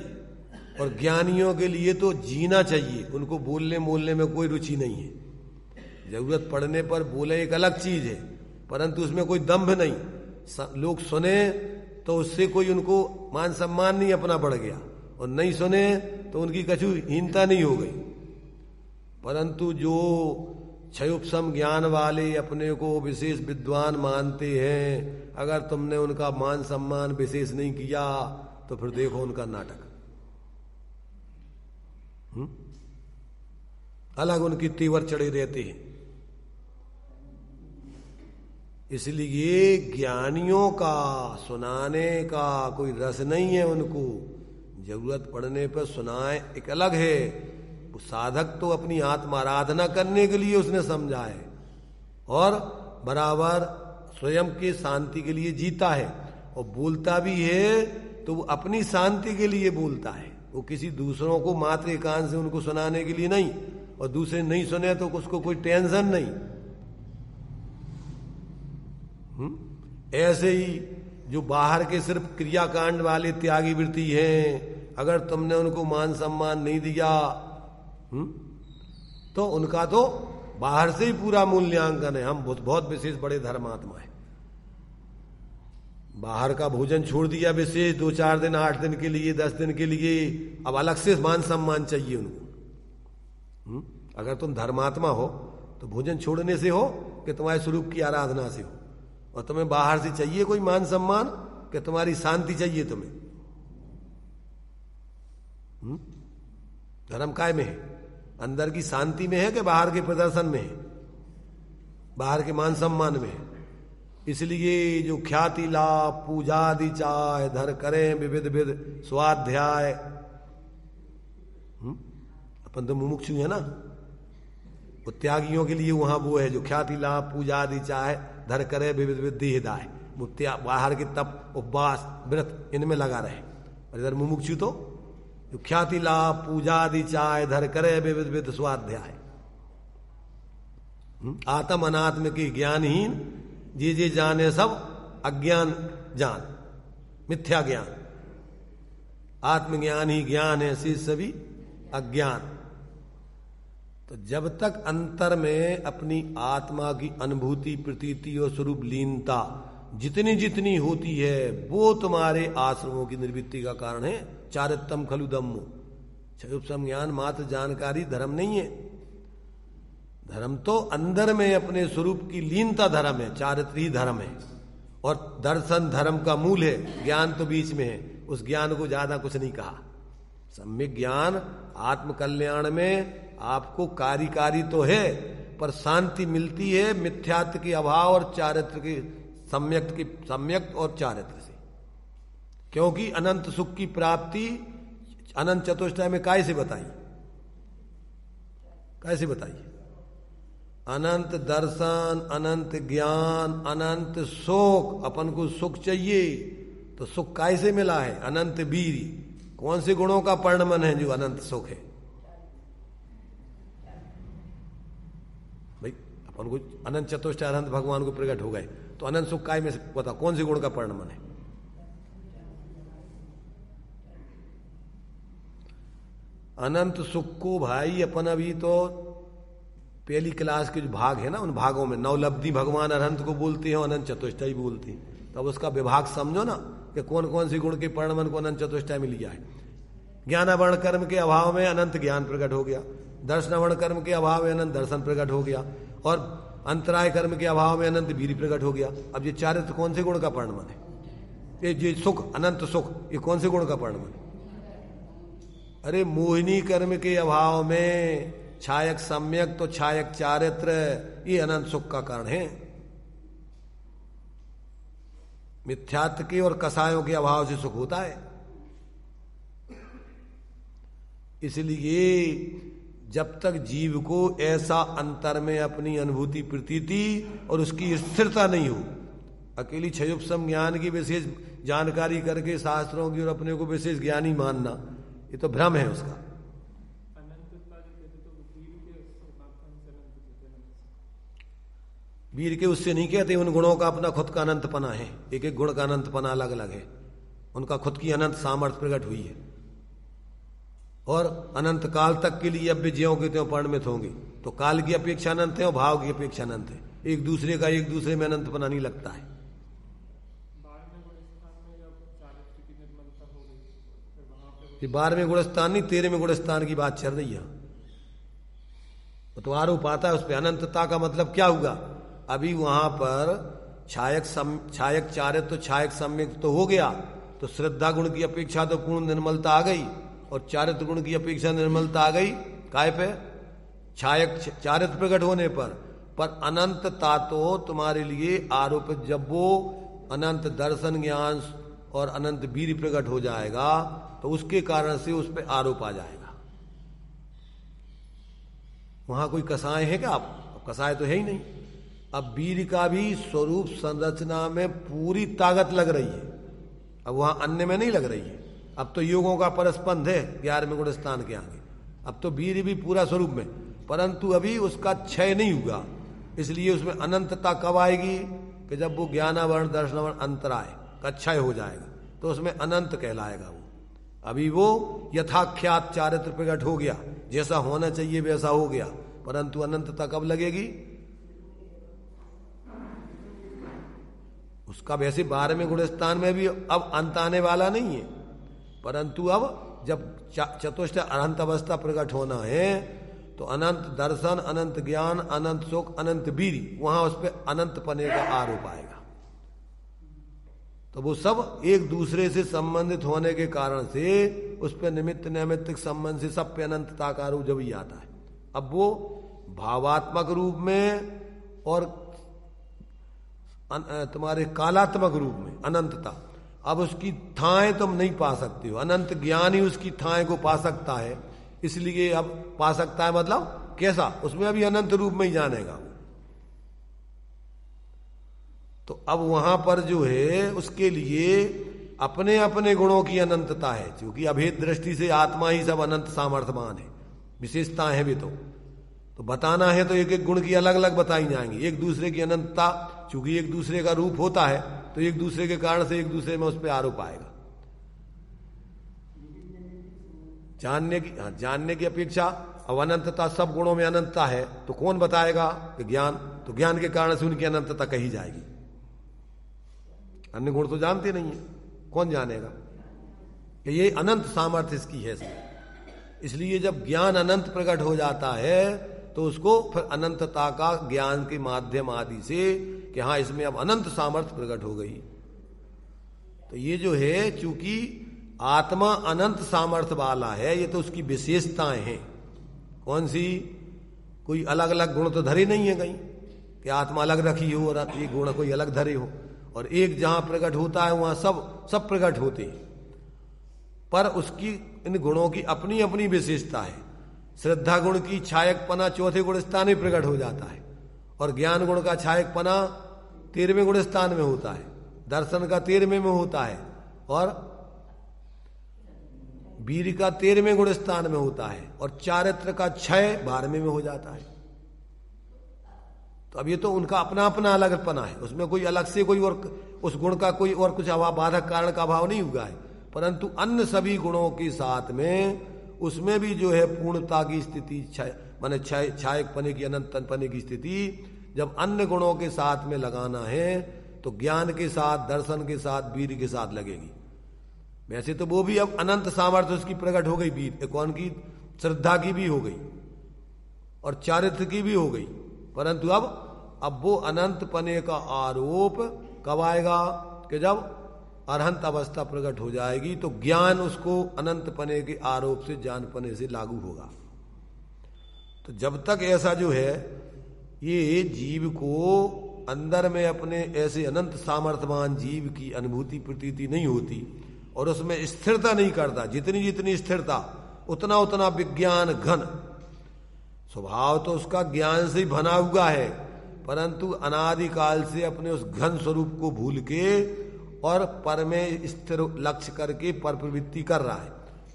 S1: और ज्ञानियों के लिए तो जीना चाहिए। उनको बोलने बोलने में कोई रुचि नहीं है। जरूरत पड़ने पर बोले एक अलग चीज है, परंतु उसमें कोई दंभ नहीं। लोग सुने तो उससे कोई उनको मान सम्मान नहीं अपना बढ़ गया, और नहीं सुने तो उनकी कछु हीनता नहीं हो गई। परंतु जो क्षयोपशम ज्ञान वाले अपने को विशेष विद्वान मानते हैं, अगर तुमने उनका मान सम्मान विशेष नहीं किया तो फिर देखो उनका नाटक। अलग उनकी तीवर चढ़े रहते हैं। इसलिए ज्ञानियों का सुनाने का कोई रस नहीं है उनको। जरूरत पड़ने पर सुनाए एक अलग है। वो साधक तो अपनी आत्माराधना करने के लिए उसने समझा है और बराबर स्वयं के शांति के लिए जीता है, और बोलता भी है तो वो अपनी शांति के लिए बोलता है। वो किसी दूसरों को मात्र एकांत से उनको सुनाने के लिए नहीं, और दूसरे नहीं सुने तो उसको कोई टेंशन नहीं। ऐसे ही जो बाहर के सिर्फ क्रियाकांड वाले त्यागी वृत्ति हैं, अगर तुमने उनको मान सम्मान नहीं दिया तो उनका तो बाहर से ही पूरा मूल्यांकन है। हम बहुत विशेष बड़े धर्मात्मा है। बाहर का भोजन छोड़ दिया विशेष 2-4 दिन, 8 दिन के लिए, 10 दिन के लिए, अब अलग से मान सम्मान चाहिए उनको। अगर तुम धर्मात्मा हो तो भोजन छोड़ने से हो कि तुम्हारे स्वरूप की आराधना से हो, और तुम्हें बाहर से चाहिए कोई मान सम्मान कि तुम्हारी शांति चाहिए तुम्हें? धर्म काय में है? अंदर की शांति में है कि बाहर के प्रदर्शन में है? बाहर के मान सम्मान में है। इसलिए जो ख्याति लाभ पूजा आदि चाहे धर करें विविध विध स्वाध्याय। अपन तो मुमुक्षु है ना, वो त्यागियों के लिए वहां वो है जो ख्याति लाभ पूजा आदि चाहे धर करे विविध विध देहदाय। वो बाहर के तप उपवास व्रत इनमें लगा रहे, और इधर मुमुक्षु तो जो ख्याति लाभ पूजा आदि चाहे धर करे विविध विध स्वाध्याय। आत्म अनात्म के ज्ञानहीन जे जाने सब अज्ञान जान, मिथ्या ज्ञान। आत्मज्ञान ही ज्ञान है, शेष सभी अज्ञान। तो जब तक अंतर में अपनी आत्मा की अनुभूति प्रतीति और स्वरूप लीनता जितनी जितनी होती है, वो तुम्हारे आश्रमों की निर्वृत्ति का कारण है। चारित्रम खलु दम्मो, क्षयोपशम ज्ञान मात्र जानकारी धर्म नहीं है। धर्म तो अंदर में अपने स्वरूप की लीनता धर्म है, चारित्र ही धर्म है। और दर्शन धर्म का मूल है, ज्ञान तो बीच में है। उस ज्ञान को ज्यादा कुछ नहीं कहा। सम्यक ज्ञान आत्मकल्याण में आपको कार्यकारी तो है, पर शांति मिलती है मिथ्यात्व के अभाव और चारित्र के सम्यक और चारित्र से। क्योंकि अनंत सुख की प्राप्ति अनंत चतुष्टय में कैसे बताई? कैसे बताई? अनंत दर्शन, अनंत ज्ञान, अनंत सुख। अपन को सुख चाहिए तो सुख कैसे मिला है? अनंत वीर। कौन से गुणों का परिणमन है जो अनंत सुख है? भाई अपन को अनंत चतुष्टय अनंत भगवान को प्रकट हो गए तो अनंत सुख काय में बता कौन से गुण का परिणमन है? अनंत सुख को भाई अपन अभी तो पहली क्लास के जो भाग है ना, उन भागों में नवलब्धि भगवान अनंत को बोलते हैं, अनंत चतुष्टय बोलते हैं। तब उसका विभाग समझो ना कि कौन कौन सी गुण के परिणमन को अनंत चतुष्टय में लिया है। ज्ञानावरण कर्म के अभाव में अनंत ज्ञान प्रकट हो गया, दर्शनावरण कर्म के अभाव में अनंत दर्शन प्रकट हो गया, और अंतराय कर्म के अभाव में अनंत वीर्य प्रकट हो गया। अब ये चारित्र कौन से गुण का परिणमन है? ये सुख, अनंत सुख, ये कौन से गुण का परिणमन है? अरे मोहिनी कर्म के अभाव में छायक सम्यक तो छायक चारित्र, ये अनंत सुख का कारण है। मिथ्यात्व के और कसायों के अभाव से सुख होता है। इसलिए जब तक जीव को ऐसा अंतर में अपनी अनुभूति प्रतीति और उसकी स्थिरता नहीं हो, अकेली क्षयोपशम ज्ञान की विशेष जानकारी करके शास्त्रों की और अपने को विशेष ज्ञानी मानना, ये तो भ्रम है उसका। वीर के उससे नहीं कहते, उन गुणों का अपना खुद का अनंतपना है, एक एक गुण का अनंतपना अलग अलग है, उनका खुद की अनंत सामर्थ्य प्रकट हुई है और अनंत काल तक के लिए अब भी ज्यों के त्यों परिणमित होंगे। तो काल की अपेक्षा अनंत है और भाव की अपेक्षा अनंत है, एक दूसरे का एक दूसरे में अनंतपना नहीं लगता है। कि 12वें गुणस्थान नहीं 13वें गुणस्थान की बात चल रही है, तो आरोप आता है उस पर अनंतता का मतलब क्या हुआ। अभी वहां पर छायक चारित्र तो छायक सम्यक तो हो गया, तो श्रद्धा गुण की अपेक्षा तो पूर्ण निर्मलता आ गई और चारित्र गुण की अपेक्षा निर्मलता आ गई काय पे, छायक चारित्र प्रकट होने पर अनंतता तो तुम्हारे लिए आरोपित जब वो अनंत दर्शन ज्ञान और अनंत वीर प्रकट हो जाएगा तो उसके कारण से उस पर आरोप आ जाएगा। वहां कोई कसाय है क्या? आप कसाय तो है ही नहीं। अब वीर का भी स्वरूप संरचना में पूरी ताकत लग रही है, अब वहां अन्य में नहीं लग रही है। अब तो योगों का परस्पंद है 11वें गुणस्थान के आगे, अब तो वीर भी पूरा स्वरूप में, परंतु अभी उसका क्षय नहीं हुआ। इसलिए उसमें अनंतता कब आएगी कि जब वो ज्ञानावरण दर्शनावरण अंतराय का क्षय हो जाएगा तो उसमें अनंत कहलाएगा वो। अभी वो यथाख्यात चारित्र प्रकट हो गया, जैसा होना चाहिए वैसा हो गया, परंतु अनंतता कब लगेगी उसका। वैसे 12वें गुणस्थान में भी अब अंत आने वाला नहीं है, परंतु अब जब चतुष्ट अनंत अवस्था प्रकट होना है तो अनंत दर्शन, अनंत ज्ञान, अनंत सुख, अनंत वीर, वहां उस पर अनंत पने का आरोप आएगा। तो वो सब एक दूसरे से संबंधित होने के कारण से उस पर निमित्त नैमित्तिक संबंध से सब पे अनंतता का आरोप जब ही आता है। अब वो भावात्मक रूप में और तुम्हारे कालात्मक रूप में अनंतता, अब उसकी थाएं तुम नहीं पा सकते हो, अनंत ज्ञान ही उसकी थाएं को पा सकता है। इसलिए अब पा सकता है मतलब कैसा, उसमें अभी अनंत रूप में ही जानेगा। तो अब वहां पर जो है उसके लिए अपने अपने गुणों की अनंतता है, क्योंकि अभेद दृष्टि से आत्मा ही सब अनंत सामर्थ्यवान है, विशेषताएं हैं भी तो बताना है तो एक एक गुण की अलग अलग बताई जाएंगी। एक दूसरे की अनंतता, चूंकि एक दूसरे का रूप होता है तो एक दूसरे के कारण से एक दूसरे में उस पर आरोप आएगा। जानने की अपेक्षा अब अनंतता, सब गुणों में अनंतता है तो कौन बताएगा कि ज्ञान, तो ज्ञान के कारण से उनकी अनंतता कही जाएगी। अन्य गुण तो जानते नहीं है, कौन जानेगा कि ये अनंत सामर्थ्य इसकी है। इसलिए जब ज्ञान अनंत प्रकट हो जाता है तो उसको फिर अनंतता का ज्ञान के माध्यम आदि से कि हाँ इसमें अब अनंत सामर्थ्य प्रकट हो गई। तो ये जो है चूंकि आत्मा अनंत सामर्थ्य वाला है, ये तो उसकी विशेषताएं हैं। कौन सी, कोई अलग अलग गुण तो धरे नहीं है कहीं कि आत्मा अलग रखी हो और ये गुण कोई अलग धरे हो, और एक जहां प्रकट होता है वहां सब प्रकट होते हैं, पर उसकी इन गुणों की अपनी अपनी विशेषता है। श्रद्धा गुण की छायकपना 4थे गुण स्थान में प्रकट हो जाता है, और ज्ञान गुण का छायकपना 13वें गुण स्थान में होता है, दर्शन का 13वें में होता है, और वीर का 13वें गुण स्थान में होता है, और चारित्र का क्षय 12वें में हो जाता है। तो अब ये तो उनका अपना अपना अलगपना है, उसमें कोई अलग से कोई और उस गुण का कोई और कुछ बाधक कारण का अभाव नहीं हुआ है, परंतु अन्य सभी गुणों के साथ में उसमें भी जो है पूर्णता की स्थिति, माने छायकपने की, अनंतपने की स्थिति जब अन्य गुणों के साथ में लगाना है तो ज्ञान के साथ, दर्शन के साथ, वीर के साथ लगेगी। वैसे तो वो भी अब अनंत सामर्थ्य उसकी प्रकट हो गई, वीर कौन की, श्रद्धा की भी हो गई और चारित्र की भी हो गई, परंतु अब वो अनंत पने का आरोप कब आएगा कि जब अरहंत अवस्था प्रकट हो जाएगी तो ज्ञान उसको अनंत पने के आरोप से, जान पने से लागू होगा। तो जब तक ऐसा जो है ये जीव को अंदर में अपने ऐसे अनंत सामर्थ्यवान जीव की अनुभूति प्रतीति नहीं होती और उसमें स्थिरता नहीं करता, जितनी जितनी स्थिरता उतना उतना विज्ञान घन। स्वभाव तो उसका ज्ञान से ही बना हुआ है, परंतु अनादिकाल से अपने उस घन स्वरूप को भूल के और पर में स्थिर लक्ष्य करके पर प्रवृत्ति कर रहा है।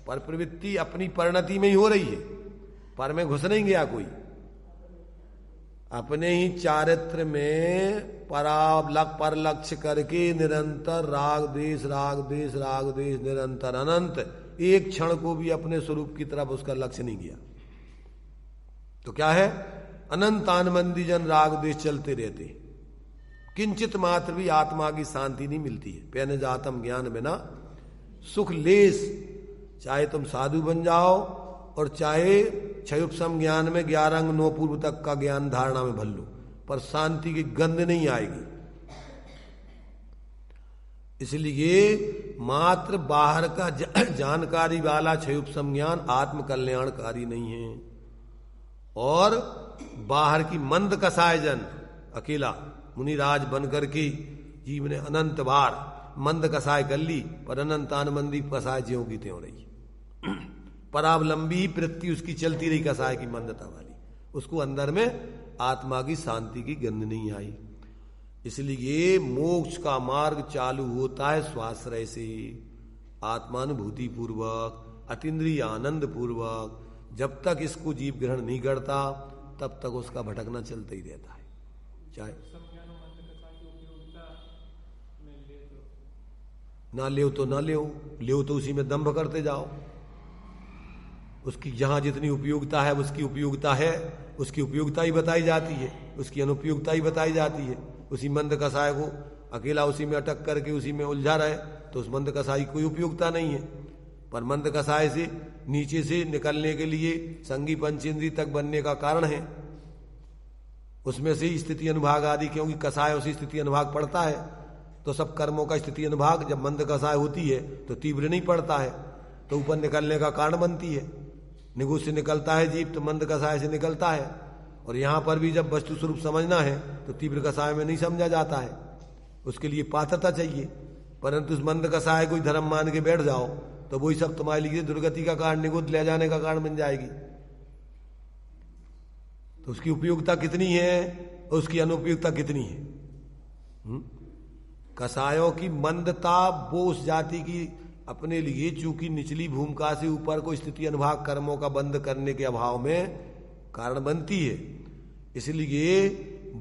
S1: पर प्रवृत्ति अपनी परिणति में ही हो रही है, पर में घुस नहीं गया कोई। अपने ही चारित्र में पर लक्ष्य करके निरंतर राग देश राग देश राग देश निरंतर अनंत, एक क्षण को भी अपने स्वरूप की तरफ उसका लक्ष्य नहीं गया। तो क्या है? अनंत आनमंदी जन राग देश चलते रहते, किंचित मात्र भी आत्मा की शांति नहीं मिलती है। पैन जातम ज्ञान बिना सुख लेस, चाहे तुम साधु बन जाओ और चाहे क्षयुपसम ज्ञान में 11 अंग 9 पूर्व तक का ज्ञान धारणा में भर लो, पर शांति की गंध नहीं आएगी। इसलिए मात्र बाहर का जानकारी वाला क्षयुपसम ज्ञान आत्म कल्याणकारी नहीं है। और बाहर की मंद कसाय जन, अकेला मुनिराज बनकर के जीव ने अनंत बार मंद कसाय कर ली, पर अनंत आनमंदी कसाय ज्यों की त्यों रही। परावलंबी वृत्ति उसकी चलती रही कसाय की मंदता वाली, उसको अंदर में आत्मा की शांति की गंध नहीं आई। इसलिए मोक्ष का मार्ग चालू होता है स्वाश्रय से, आत्मानुभूति पूर्वक, अतीन्द्रिय आनंद पूर्वक। जब तक इसको जीव ग्रहण नहीं करता तब तक उसका भटकना चलता ही रहता है। चाहे ना ले तो ना ले तो उसी में दंभ करते जाओ। उसकी जहां जितनी उपयोगिता है उसकी उपयोगिता है, उसकी उपयोगिता ही बताई जाती है, उसकी अनुपयोगिता ही बताई जाती है। उसी मंद कसाय को अकेला उसी में अटक करके उसी में उलझा रहे तो उस मंद कसाई की कोई उपयोगिता नहीं है। पर मंद कसाय से नीचे से निकलने के लिए संगी पंचेंद्री तक बनने का कारण है, उसमें से स्थिति अनुभाग आदि, क्योंकि कसाय उसी स्थिति अनुभाग पड़ता है। तो सब कर्मों का स्थिति अनुभाग जब मंद कसाय होती है तो तीव्र नहीं पड़ता है, तो ऊपर निकलने का कारण बनती है। निगुण से निकलता है जीव तो मंद कसाय से निकलता है। और यहां पर भी जब वस्तु स्वरूप समझना है तो तीव्र कसाय में नहीं समझा जाता है, उसके लिए पात्रता चाहिए। परंतु उस मंद कसाय कोई धर्म मान के बैठ जाओ तो वही सब तुम्हारे लिए दुर्गति का कारण, निगुद ले जाने का कारण बन जाएगी। तो उसकी उपयोगिता कितनी है, उसकी अनुपयोगिता कितनी है। कसायों की मंदता वो उस जाति की अपने लिए चूंकि निचली भूमिका से ऊपर को स्थिति अनुभाग कर्मों का बंद करने के अभाव में कारण बनती है। इसलिए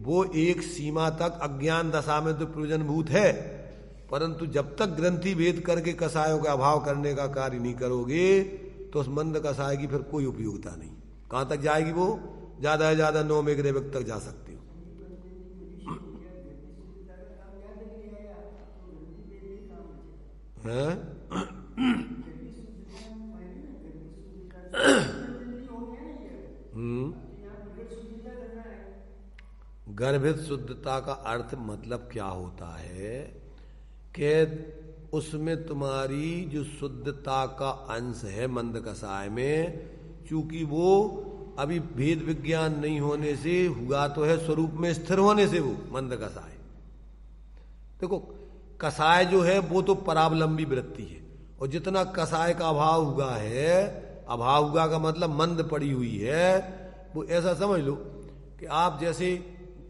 S1: वो एक सीमा तक अज्ञान दशा में तो प्रयोजनभूत है, परंतु जब तक ग्रंथि भेद करके कसायों का अभाव करने का कार्य नहीं करोगे तो उस मंद कसाय की फिर कोई उपयोगिता नहीं। कहां तक जाएगी वो? ज्यादा से ज्यादा 9 मेघरेवक तक जा सकती हो। गर्भित शुद्धता का अर्थ मतलब क्या होता है कि उसमें तुम्हारी जो शुद्धता का अंश है मंद कसाय में, चूंकि वो अभी भेद विज्ञान नहीं होने से हुआ तो है स्वरूप में स्थिर होने से वो मंद कसाय। देखो कसाय जो है वो तो परावलंबी वृत्ति है, और जितना कसाय का अभाव हुआ है, अभाव हुआ का मतलब मंद पड़ी हुई है, वो ऐसा समझ लो कि आप जैसे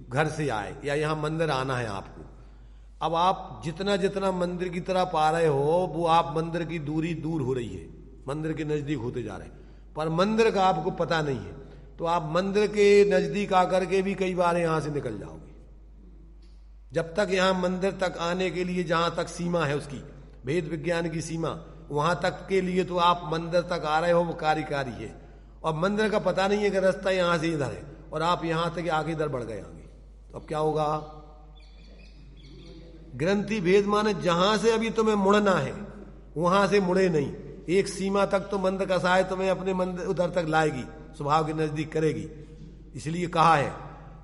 S1: घर से आए या यहाँ मंदिर आना है आपको, अब आप जितना जितना मंदिर की तरफ आ रहे हो वो आप मंदिर की दूरी दूर हो रही है, मंदिर के नजदीक होते जा रहे हैं, पर मंदिर का आपको पता नहीं है। तो आप मंदिर के नजदीक आकर के भी कई बार यहां से निकल जाओगे। जब तक यहां मंदिर तक आने के लिए जहां तक सीमा है उसकी भेद विज्ञान की सीमा, वहां तक के लिए तो आप मंदिर तक आ रहे हो, वो कार्यकारी है, और मंदिर का पता नहीं है कि रास्ता यहां से इधर है, और आप यहां तक आगे इधर बढ़ गए आगे, तो अब क्या होगा? ग्रंथि भेद माने जहां से अभी तुम्हें मुड़ना है वहां से मुड़े नहीं, एक सीमा तक तो मंद कसाय तुम्हें अपने मंदिर उधर तक लाएगी, स्वभाव के नजदीक करेगी। इसलिए कहा है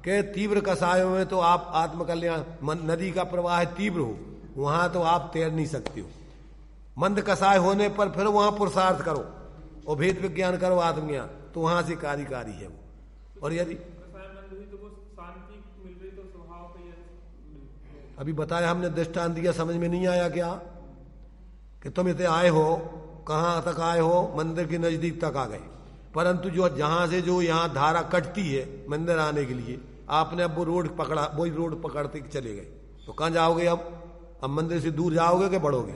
S1: कि तीव्र कसायों में तो आप आत्मकल्याण, नदी का प्रवाह तीव्र हो वहां तो आप तैर नहीं सकते हो, मंद कसाय होने पर फिर वहां पुरुषार्थ करो और भेद विज्ञान करो आत्मज्ञान, तो वहां से कार्यकारी है वो। और यदि अभी बताया हमने दृष्टांत दिया, समझ में नहीं आया क्या? कि तुम इतने आए हो कहाँ तक आए हो, मंदिर के नजदीक तक आ गए। परंतु जो जहां से जो यहाँ धारा कटती है मंदिर आने के लिए, आपने अब वो रोड पकड़ा, वही रोड पकड़ते चले गए, तो कहाँ जाओगे अब मंदिर से दूर जाओगे कि बढ़ोगे?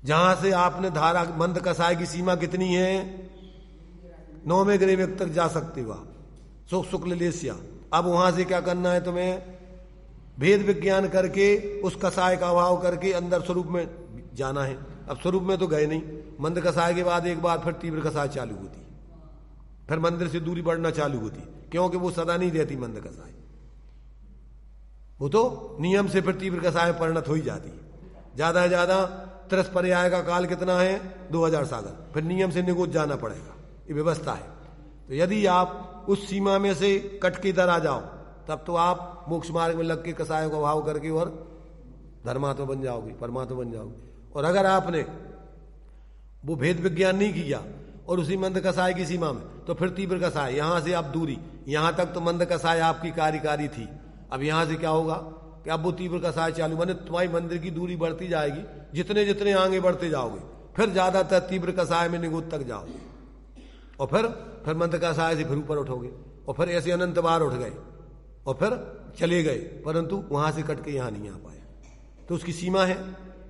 S1: जहां से आपने धारा, मंद कसाय की सीमा कितनी है? 9वें ग्रेवेक तक जा सकते हो आप, शुक्ल लेस्या। अब वहां से क्या करना है तुम्हें? भेद विज्ञान करके उस कसाय का अभाव करके अंदर स्वरूप में जाना है। अब स्वरूप में तो गए नहीं, मंद कसाय के बाद एक बार फिर तीव्र कसाय चालू होती, फिर मंदिर से दूरी बढ़ना चालू होती, क्योंकि वो सदा नहीं रहती मंद कसाय, वो तो नियम से फिर तीव्र कसाय परिणत हो ही जाती है। ज्यादा से ज्यादा 30 पर्याय का काल कितना है? 2000 सागर, फिर नियम से निगोद जाना पड़ेगा, ये व्यवस्था है। तो यदि आप उस सीमा में से कट के इधर आ जाओ, तब तो आप मोक्ष मार्ग में लग के कसायों का भाव करके और धर्मात्मा बन जाओगे, परमात्मा बन जाओगे। और अगर आपने वो भेद विज्ञान नहीं किया और उसी मंद कसाय की सीमा में, तो फिर तीव्र कसाय, यहां से आप दूरी, यहां तक तो मंद कसाय आपकी कार्यकारी थी, अब यहां से क्या होगा कि अब वो तीव्र कसाय चालू, माने तुम्हारी मंदिर की दूरी बढ़ती जाएगी, जितने जितने आगे बढ़ते जाओगे फिर ज्यादातर तीव्र कसाय में निगोद तक जाओगे, और फिर मंद कसाय से फिर ऊपर उठोगे, और फिर ऐसे अनंत बार उठ गए और फिर चले गए, परंतु वहां से कट के यहां नहीं आ पाए। तो उसकी सीमा है,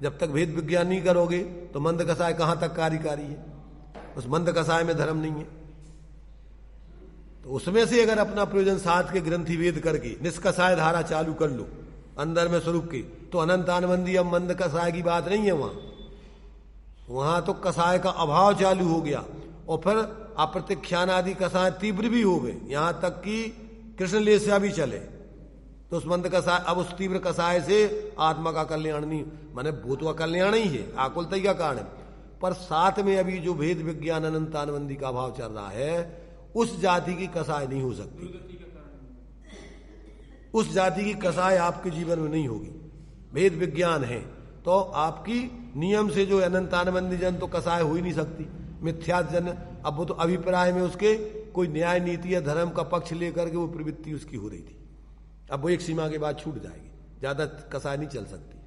S1: जब तक भेद विज्ञान नहीं करोगे तो मंद कसाय कहां तक कार्यकारी है, उस मंद कसाय में धर्म नहीं है। तो उसमें से अगर अपना प्रयोजन साध के ग्रंथि वेद करके निष्कसाय धारा चालू कर लो अंदर में स्वरूप की, तो अनंत आनंदी, अब मंद कसाय की बात नहीं है वहां तो कसाय का अभाव चालू हो गया, और फिर अप्रतिख्यान आदि कसाय तीव्र भी हो गए, यहां तक कि कृष्ण लेस्या भी चले। तो उस मंद कसाय, अब उस तीव्र कसाय से आत्मा का कल्याण नहीं, माने वो तो कल्याण ही है, आकुलता का कारण है, पर साथ में अभी जो भेद विज्ञान अनंत आनंदी का अभाव चल रहा है, उस जाति की कसाय नहीं हो सकती, उस जाति की कसाय आपके जीवन में नहीं होगी। भेद विज्ञान है तो आपकी नियम से जो अनंत आनंदी जन तो कसाय हो ही नहीं सकती, मिथ्या जन, अब वो तो अभिप्राय में उसके कोई न्याय नीति या धर्म का पक्ष लेकर के वो प्रवृत्ति उसकी हो रही थी, अब वो एक सीमा के बाद छूट जाएगी, ज्यादा कसाय नहीं चल सकती।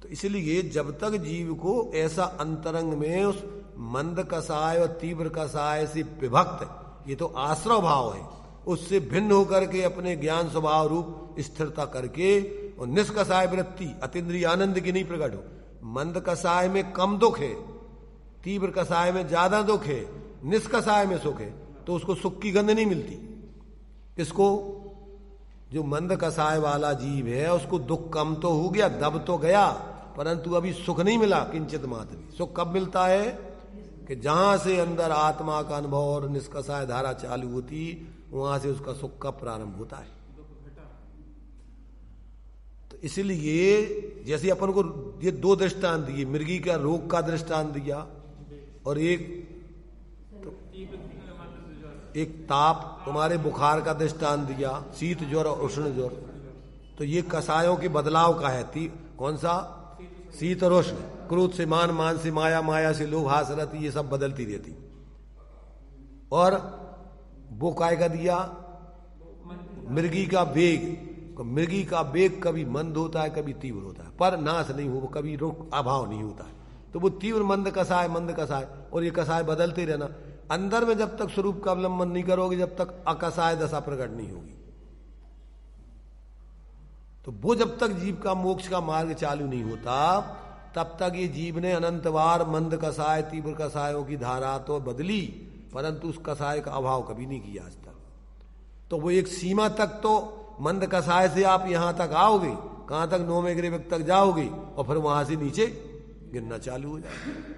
S1: तो इसलिए जब तक जीव को ऐसा अंतरंग में उस मंद कसाय और तीव्र कसाय से विभक्त, ये तो आश्रव भाव है, उससे भिन्न होकर के अपने ज्ञान स्वभाव रूप स्थिरता करके और निष्कसाय वृत्ति अतीन्द्रिय आनंद की नहीं प्रकट हो। मंद कसाय में कम दुख है, तीव्र कसाय में ज्यादा दुख है, निष्कसाय में सुख है, तो उसको सुख की गंध नहीं मिलती। इसको जो मंद कसाय वाला जीव है उसको दुख कम तो हो गया, दब तो गया, परंतु अभी सुख नहीं मिला किंचित मात्र भी। सुख कब मिलता है कि जहां से अंदर आत्मा का अनुभव और निष्कसाय धारा चालू होती, वहां से उसका सुख का प्रारंभ होता है। तो इसलिए जैसे अपन को ये दो दृष्टांत दिए, मृगी का रोग का दृष्टांत दिया और एक ताप तुम्हारे बुखार का दृष्टांत दिया, शीत ज्वर और उष्ण ज्वर, तो ये कसायों के बदलाव का है। कौन सा? शीत और उष्ण, क्रोध से मान, मान से माया, माया से लोभ, हासरती, ये सब बदलती रहती। और वो काय का दिया? मृगी का वेग। मृगी का वेग कभी मंद होता है, कभी तीव्र होता है, पर नाश नहीं हो, कभी रोग अभाव नहीं होता है। तो वो तीव्र मंद कसाय, मंद कसाय, और ये कसाय बदलते रहना। अंदर में जब तक स्वरूप का अवलंबन नहीं करोगे, जब तक अकसाय दशा प्रकट नहीं होगी। तो वो जब तक जीव का मोक्ष का मार्ग चालू नहीं होता, तब तक ये जीव ने अनंतवार मंद कसाय, तीव्र कसायों की धारा तो बदली, परंतु उस कसाय का अभाव कभी नहीं किया आज तक। तो वो एक सीमा तक तो मंद कसाय से आप यहां तक आओगे, कहां तक? 9वें ग्रेवेक तक जाओगे, और फिर वहां से नीचे गिरना चालू हो जाएगा।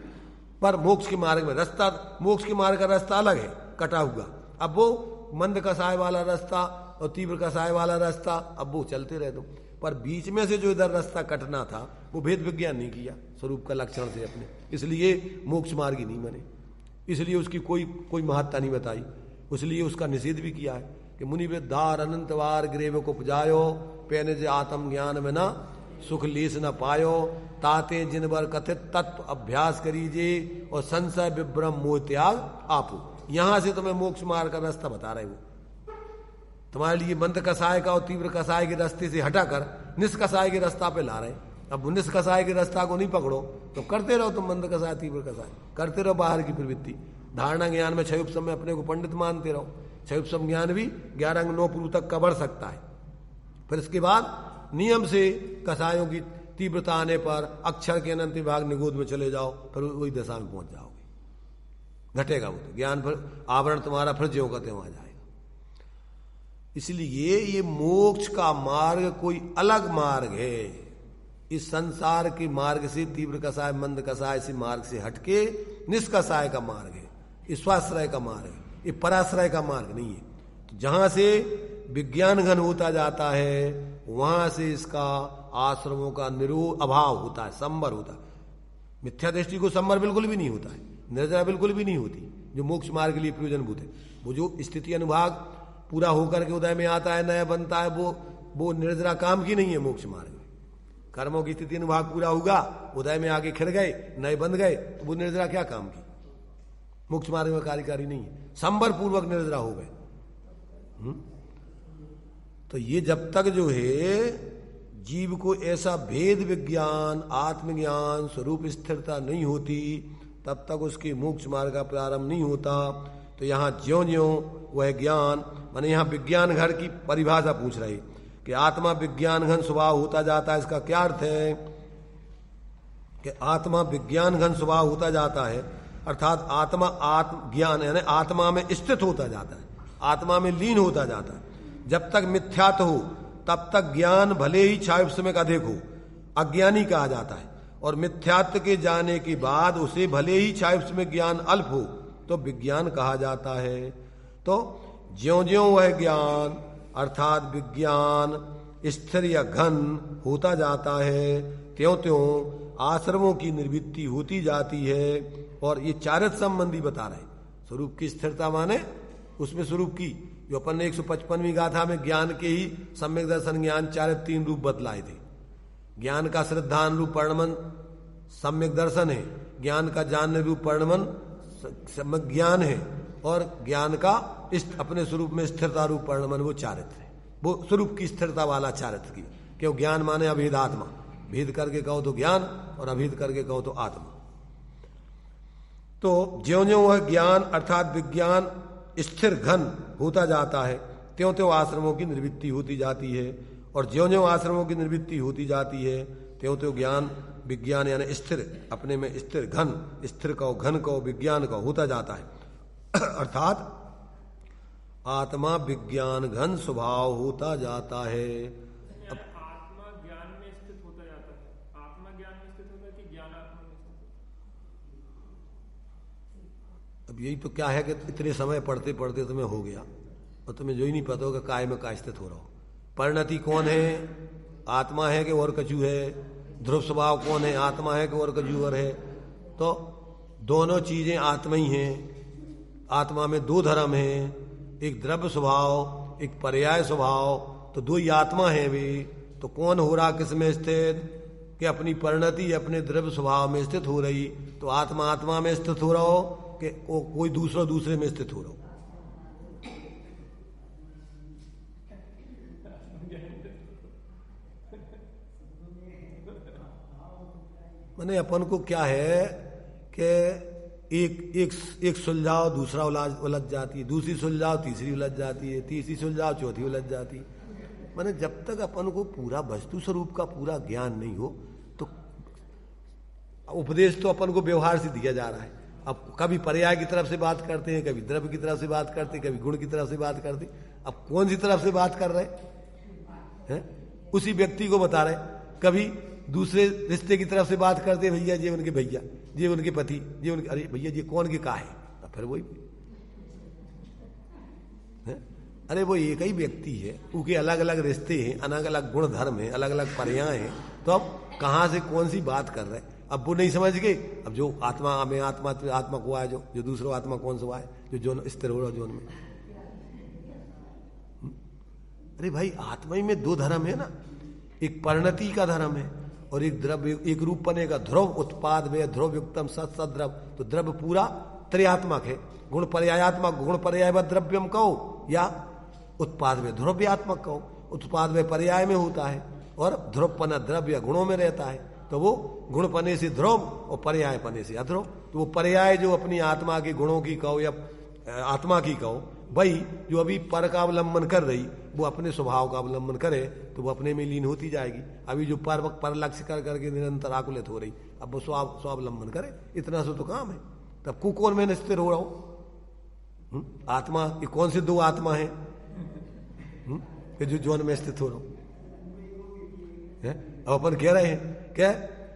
S1: पर मोक्ष के मार्ग में रास्ता, मोक्ष के मार्ग का रास्ता अलग है, कटा हुआ। अब वो मंद कसाय वाला रास्ता और तीव्र कसाय वाला रास्ता, अब वो चलते रहे दो, पर बीच में से जो इधर रास्ता कटना था, वो भेद विज्ञान नहीं किया स्वरूप का लक्षण से अपने, इसलिए मोक्ष मार्ग ही नहीं बने, इसलिए उसकी कोई महत्ता नहीं बताई, इसलिए उसका निषेध भी किया है कि मुनि विद्धार अनंतवार ग्रेव को उपजायो, पैने जे आत्म ज्ञान में ना सुख लेस न पायो, ताते जिनवर कथित तत्व अभ्यास करीजे, और संशय विभ्रम मोह त्याग आपो। यहां से तुम्हें मोक्ष मार्ग का रास्ता बता रहे हो, तुम्हारे लिए मंद कसाय का और तीव्र कसाय के रास्ते से हटाकर निष्कसाय के रास्ता पे ला रहे, अब निष्ठ कसाय के रास्ता को नहीं पकड़ो तो करते रहो तुम मंद कसाय तीव्र कसाय, करते रहो बाहर की प्रवृत्ति। धारणा ज्ञान में 6 उपसम में अपने को पंडित मानते रहो। 6 उपसम ज्ञान भी 11 अंग 9 पूर्व तक का बढ़ सकता है। फिर इसके बाद नियम से कसायों की तीव्रता आने पर अक्षर के अनंत विभाग निगोद में चले जाओ, फिर वही दशा में पहुंच जाओगे। घटेगा वो तो ज्ञान, फिर आवरण तुम्हारा फिर ज्यों का त्यों आ जाएगा। इसलिए ये मोक्ष का मार्ग कोई अलग मार्ग है। इस संसार के मार्ग से, तीव्र कसाय मंद कसाय से मार्ग से हटके निष्कसाय का मार्ग है, ये स्वाश्रय का मार्ग है, ये पराश्रय का मार्ग नहीं है। तो जहां से विज्ञान घन होता जाता है वहां से इसका आश्रमों का अभाव होता है, संबर होता है। मिथ्या दृष्टि को संबर बिल्कुल भी नहीं होता है, निर्जरा बिल्कुल भी नहीं होती, जो मोक्ष मार्ग के लिए प्रयोजनभूत है। वो जो स्थिति अनुभाग पूरा होकर के उदय में आता है, नया बनता है, वो निर्जरा काम की नहीं है। मोक्ष मार्ग में कर्मों की स्थिति अनुभाग पूरा होगा, उदय में आगे खिल गए, नए बन गए, तो वो निर्जरा क्या काम की? मोक्ष मार्ग में कार्यकारी नहीं है, संबर पूर्वक निर्जरा हो गए। तो ये जब तक जो है जीव को ऐसा भेद विज्ञान, आत्मज्ञान, स्वरूप स्थिरता नहीं होती, तब तक उसके मोक्ष मार्ग का प्रारंभ नहीं होता। तो यहाँ ज्यों ज्यों वह ज्ञान, माने यहाँ विज्ञान घर की परिभाषा पूछ रही कि आत्मा विज्ञान घन स्वभाव होता जाता है। इसका क्या अर्थ है कि आत्मा विज्ञान घन स्वभाव होता जाता है, अर्थात आत्मा आत्म ज्ञान यानी आत्मा में स्थित होता जाता है, आत्मा में लीन होता जाता है। जब तक मिथ्यात्व हो तब तक ज्ञान भले ही क्षायुप समय का अधिक हो, अज्ञानी कहा जाता है। और मिथ्यात्व के जाने के बाद उसे भले ही क्षायुप समय ज्ञान अल्प हो तो विज्ञान कहा जाता है। तो ज्यों ज्यों वह ज्ञान अर्थात विज्ञान स्थिर या घन होता जाता है, त्यों त्यों आश्रमों की निर्वृत्ति होती जाती है। और ये चारित्र संबंधी बता रहे, स्वरूप की स्थिरता माने उसमें स्वरूप की, जो अपन ने 155वीं गाथा में ज्ञान के ही सम्यक दर्शन ज्ञान चारित्र 3 रूप बतलाए थे। ज्ञान का श्रद्धान रूप परिणमन सम्यक दर्शन है, ज्ञान का जानने रूप परिणमन सम्यक ज्ञान है, और ज्ञान का अपने स्वरूप में स्थिरता रूप परिणमन वो चारित्र है। वो स्वरूप की स्थिरता वाला चारित्र की, क्यों ज्ञान माने अभेद आत्मा, भेद करके कहो तो ज्ञान और अभेद करके कहो तो आत्मा। तो ज्यों ज्यों वह ज्ञान अर्थात विज्ञान स्थिर घन होता जाता है, त्यों त्यों आश्रमों की निर्वृत्ति होती जाती है। और ज्यों ज्यों आश्रमों की निर्वृत्ति होती जाती है त्यों त्यों ज्ञान विज्ञान यानी स्थिर, अपने में स्थिर घन, स्थिर कहो घन कहो विज्ञान कहो होता जाता है। अर्थात आत्मा विज्ञान घन स्वभाव होता जाता है।
S2: आत्मा ज्ञान में स्थित होता जाता है, आत्मा ज्ञान में स्थित होता है कि ज्ञान आत्मा में स्थित होता है?
S1: अब यही तो क्या है कि इतने समय पढ़ते पढ़ते तुम्हें हो गया और तुम्हें जो ही नहीं पता होगा काय में का स्थित हो रहा हो। परिणति कौन है? आत्मा है कि और कछु है? ध्रुव स्वभाव कौन है? आत्मा है कि और कछु और है? तो दोनों चीजें आत्मा ही हैं। आत्मा में 2 धर्म हैं, एक द्रव्य स्वभाव, एक पर्याय स्वभाव, तो 2 ही आत्मा है वे। तो कौन हो रहा किस में स्थित? कि अपनी परिणति अपने द्रव्य स्वभाव में स्थित हो रही, तो आत्मा आत्मा में स्थित हो रहा हो कि कोई दूसरे में स्थित हो रहा हो। मैंने अपन को क्या है कि एक सुलझाओ दूसरा उलझ जाती है, दूसरी सुलझाओ तीसरी उलझ जाती है, तीसरी सुलझाओ चौथी उलझ जाती है। मैंने जब तक अपन को पूरा वस्तु स्वरूप का पूरा ज्ञान नहीं हो तो उपदेश तो अपन को व्यवहार से दिया जा रहा है। अब कभी पर्याय की तरफ से बात करते हैं, कभी द्रव्य की तरफ से बात करते हैं, कभी गुण की तरफ से बात करते हैं। अब कौन सी तरफ से बात कर रहे हैं? उसी व्यक्ति को बता रहे। कभी दूसरे रिश्ते की तरफ से बात करते हैं, भैया जी उनके भैया, जी उनके पति, जी उनके, अरे भैया जी कौन के का है? तो फिर वही अरे वो एक ही व्यक्ति है, उनके अलग अलग रिश्ते हैं, अलग अलग गुण धर्म है, अलग अलग पर्याय हैं। तो अब कहां से कौन सी बात कर रहे हैं? अब वो नहीं समझ गए। अब जो आत्मा में आत्मा को आए, जो दूसरा आत्मा कौन सा आए, जो स्थिर हो रहा जोन में। अरे भाई आत्मा ही में 2 धर्म है ना, एक परिणति का धर्म है और एक द्रव्य, एक रूप बने का ध्रुव उत्पाद वे ध्रुव युक्तम सद्रव। तो द्रव्य पूरा त्रयात्मक है, गुण पर्यायात्मक, गुण पर्याय व द्रव्यम कहो या उत्पाद में ध्रुव्यात्मक कहो। उत्पाद में पर्याय में होता है और ध्रुवपना द्रव्य गुणों में रहता है, तो वो गुणपने से ध्रुव और पर्याय पने से अध्रुव। तो वो पर्याय जो अपनी आत्मा के गुणों की कहो या आत्मा की कहो, वही जो अभी पर का अवलंबन कर रही वो अपने स्वभाव का अवलंबन करे तो वो अपने में लीन होती जाएगी। अभी जो पर लक्ष्य कर करके निरंतर आकुलित हो रही, अब वो स्वावलंबन करे, इतना सा तो काम है। तब कुकोन में स्थिर हो रहा हूं आत्मा, ये कौन से दो आत्मा है कि जो जौन में स्थित हो रहा हूं? अब अपन कह रहे हैं क्या,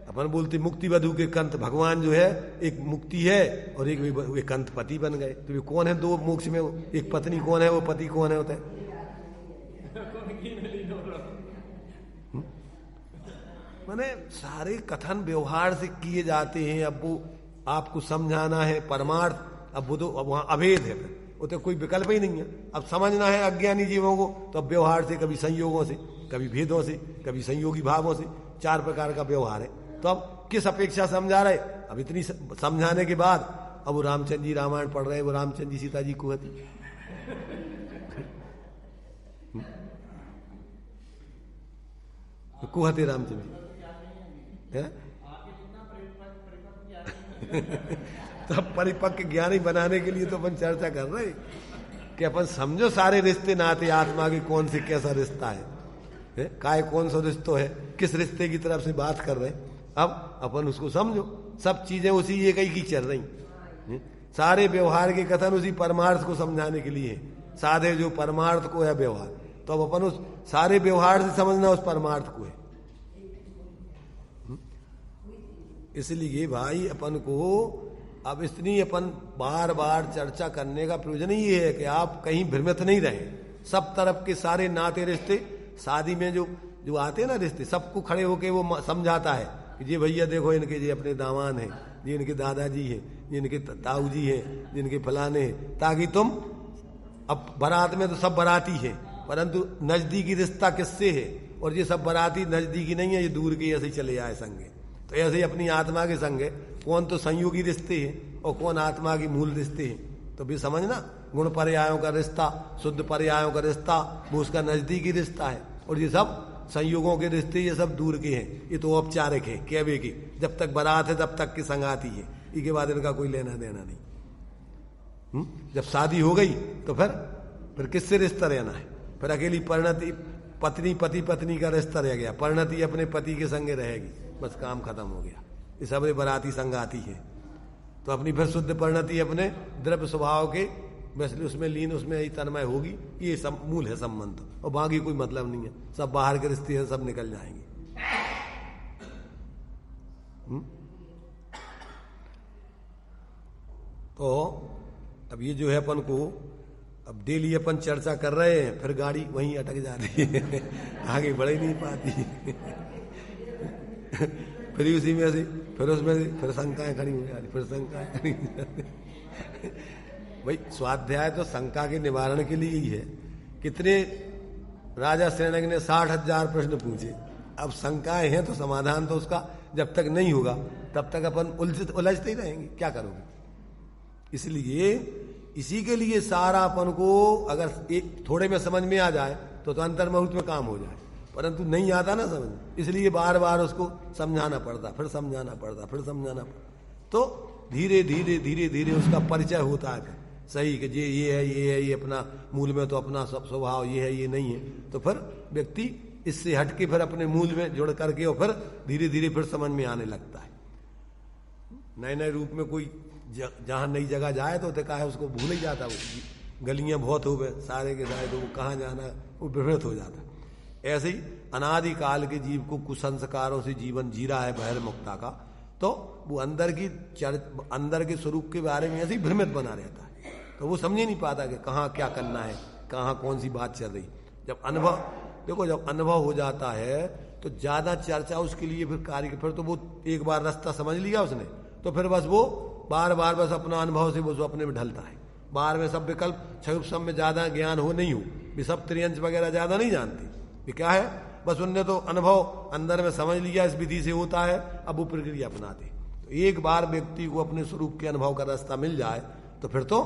S1: अपन बोलते मुक्ति वधु के कंत, भगवान जो है एक मुक्ति है और एक कंत पति बन गए। तो ये कौन है दो मोक्ष में? एक पत्नी कौन है, वो पति कौन है होता है? माने सारे कथन व्यवहार से किए जाते हैं। अब वो आपको समझाना है परमार्थ, अब वो तो अब वहां अभेद है, वो तो कोई विकल्प ही नहीं है। अब समझना है अज्ञानी जीवों को तो अब व्यवहार से, कभी संयोगों से, कभी भेदों से, कभी संयोगी भावों से, 4 प्रकार का व्यवहार है। तो अब किस अपेक्षा समझा रहे? अब इतनी समझाने के बाद अब वो रामचंद्र जी रामायण पढ़ रहे हैं, वो रामचंद्र जी सीता जी कुहती कुहते रामचंद्र जी तब परिपक्व ज्ञानी बनाने के लिए तो अपन चर्चा कर रहे कि अपन समझो सारे रिश्ते नाते आत्मा के कौन से कैसा रिश्ता है, काय कौन सा रिश्तो है, किस रिश्ते की तरफ से बात कर रहे हैं। अब अपन उसको समझो, सब चीजें उसी एक ही की चल रही, सारे व्यवहार के कथन उसी परमार्थ को समझाने के लिए है। साधे जो परमार्थ को है व्यवहार, तो अब अपन उस सारे व्यवहार से समझना उस परमार्थ को है। इसलिए भाई अपन को अब इतनी अपन बार बार चर्चा करने का प्रयोजन ये है कि आप कहीं भ्रमित नहीं रहे। सब तरफ के सारे नाते रिश्ते, शादी में जो आते हैं ना रिश्ते, सबको खड़े होके वो समझाता है कि जी भैया देखो इनके ये अपने दामाद हैं, ये इनके दादाजी हैं, ये इनके ताऊ जी हैं, जिनके फलाने हैं, ताकि तुम अब बारात में तो सब बाराती है परंतु नजदीकी रिश्ता किससे है, और ये सब बाराती नजदीकी नहीं है, ये दूर के ऐसे ही चले आए संगे। तो ऐसे ही अपनी आत्मा के संग है, कौन तो संयोगी रिश्ते हैं और कौन आत्मा की मूल रिश्ते हैं। तो भी समझना, गुण पर्यायों का रिश्ता, शुद्ध पर्यायों का रिश्ता, वो उसका नजदीकी रिश्ता है, और ये सब संयोगों के रिश्ते ये सब दूर के हैं। ये तो औपचारिक है, कहवे की, जब तक बारात है तब तक की संगाती है, इसके बाद इनका कोई लेना देना नहीं। जब शादी हो गई तो फिर किससे रिश्ता रहना है? फिर अकेली परिणति पत्नी पति पत्नी का रिश्ता रह गया, परिणति अपने पति के संगे रहेगी, बस काम खत्म हो गया। ये सब बराती संगाती है, तो अपनी फिर शुद्ध परिणति अपने द्रव्य स्वभाव के बस उसमें लीन, उसमें ही तन्मय होगी। ये सब मूल है संबंध, और बाकी कोई मतलब नहीं है। सब बाहर के रिश्ते हैं, सब निकल जाएंगे। तो अब ये जो है अपन को, अब डेली अपन चर्चा कर रहे हैं, फिर गाड़ी वहीं अटक जाती है आगे बढ़ ही नहीं पाती फिर उसी में से फिर उसमें से फिर शंकाएं खड़ी हो जाती, फिर शंकाएं खड़ी हो जाती भाई स्वाध्याय तो शंका के निवारण के लिए ही है। कितने राजा श्रेणक ने 60,000 प्रश्न पूछे, अब शंकाएं हैं तो समाधान तो उसका जब तक नहीं होगा तब तक अपन उलझते ही रहेंगे, क्या करोगे? इसलिए इसी के लिए सारा अपन को अगर एक थोड़े में समझ में आ जाए तो अंतर्मुहूर्त में काम हो जाए, परंतु नहीं आता ना समझ, इसलिए बार बार उसको समझाना पड़ता, फिर समझाना पड़ता, फिर समझाना पड़ता। तो धीरे धीरे धीरे धीरे उसका परिचय होता है सही कि ये है, ये अपना मूल में तो अपना स्वभाव ये है, ये नहीं है। तो फिर व्यक्ति इससे हटके फिर अपने मूल में जुड़ करके और फिर धीरे धीरे फिर समझ में आने लगता है। नए नए रूप में कोई जहां नई जगह जाए तो कहा है उसको भूल ही जाता, वो गलियां बहुत हो गए सारे के सारे, तो वो कहाँ जाना वो विभ्रत हो जाता। ऐसे ही अनादिकाल के जीव को कुसंस्कारों से जीवन जी रहा है बहिर्मुक्ता का, तो वो अंदर के स्वरूप के बारे में ऐसे ही भ्रमित बना रहता है। तो वो समझ नहीं पाता कि कहाँ क्या करना है, कहाँ कौन सी बात चल रही। जब अनुभव देखो, जब अनुभव हो जाता है तो ज्यादा चर्चा उसके लिए फिर कार्य, फिर तो वो एक बार रास्ता समझ लिया उसने, तो फिर बस वो बार बार बस अपना अनुभव से वो अपने में ढलता है। बाहर में सब विकल्प क्षुप सब में ज्यादा ज्ञान हो नहीं हो, भी सब त्रियंश वगैरह ज्यादा नहीं जानती, ये क्या है बस उनने तो अनुभव अंदर में समझ लिया इस विधि से होता है, अब वो प्रक्रिया अपनाते। तो एक बार व्यक्ति को अपने स्वरूप के अनुभव का रास्ता मिल जाए तो फिर तो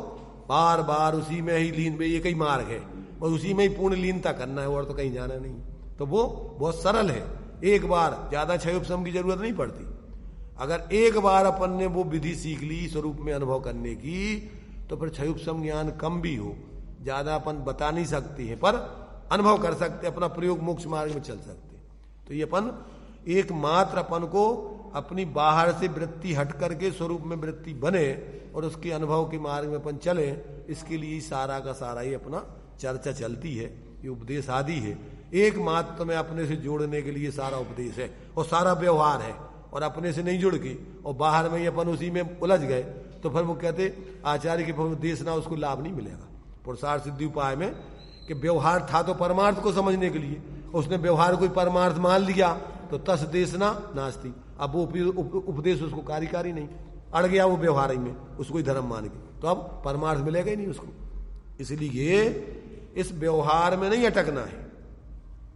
S1: बार बार उसी में ही लीन, में एक ही मार्ग है और उसी में ही पूर्ण लीनता करना है, और तो कहीं जाना नहीं। तो वो बहुत सरल है। एक बार ज्यादा क्षय उपशम की जरूरत नहीं पड़ती। अगर एक बार अपन ने वो विधि सीख ली स्वरूप में अनुभव करने की, तो फिर क्षय उपशम ज्ञान कम भी हो, ज्यादा अपन बता नहीं सकते हैं, पर अनुभव कर सकते, अपना प्रयोग मोक्ष मार्ग में चल सकते। तो ये अपन एकमात्र अपन को अपनी बाहर से वृत्ति हट करके स्वरूप में वृत्ति बने और उसके अनुभव के मार्ग में अपन चले, इसके लिए सारा का सारा ही अपना चर्चा चलती है, ये उपदेश आदि है। एकमात्र में अपने से जोड़ने के लिए सारा उपदेश है और सारा व्यवहार है। और अपने से नहीं जुड़ के और बाहर में ही अपन उसी में उलझ गए तो फिर वो कहते आचार्य के उपदेश ना, उसको लाभ नहीं मिलेगा। पुरुषार्थ सिद्धि उपाय में कि व्यवहार था तो परमार्थ को समझने के लिए, उसने व्यवहार को परमार्थ मान लिया तो तस देशना नास्ती। अब वो उपदेश उसको कार्यकारी नहीं, अड़ गया वो व्यवहार ही में, उसको ही धर्म मान के, तो अब परमार्थ मिलेगा ही नहीं उसको। इसलिए इस व्यवहार में नहीं अटकना है।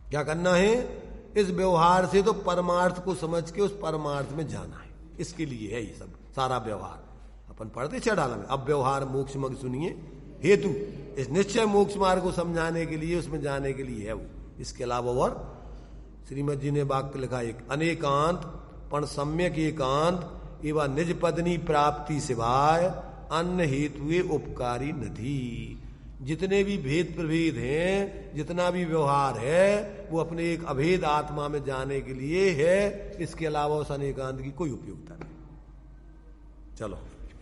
S1: क्या करना है? इस व्यवहार से तो परमार्थ को समझ के उस परमार्थ में जाना है। इसके लिए है ये सब सारा व्यवहार। अपन पढ़ते चढ़ाला में अब व्यवहार मोक्ष मग सुनिए हेतु, इस निश्चय मोक्ष मार्ग को समझाने के लिए, उसमें जाने के लिए है वो। इसके अलावा और श्रीमद जी ने वाक्य लिखा, एक अनेकांत पण सम्यक एकांत एवं निज पत्नी प्राप्ति सिवाय अन्य हेतु उपकारी नधी। जितने भी भेद प्रभेद हैं, जितना भी व्यवहार है, वो अपने एक अभेद आत्मा में जाने के लिए है। इसके अलावा उस अनेकांत की कोई उपयोगिता नहीं। चलो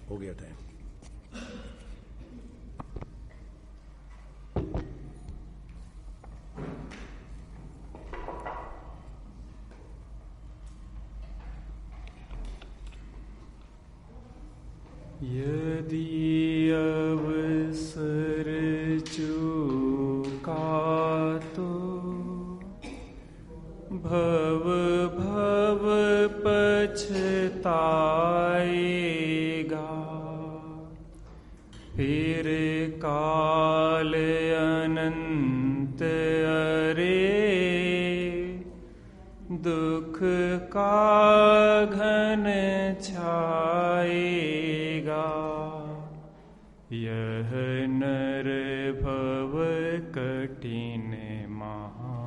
S1: हो गया टाइम।
S2: यदि अवसर चूका तो भव भव पछताएगा, फिर काल अनंत अरे दुख का घन छाएगा। यह नर भव कठिन महा,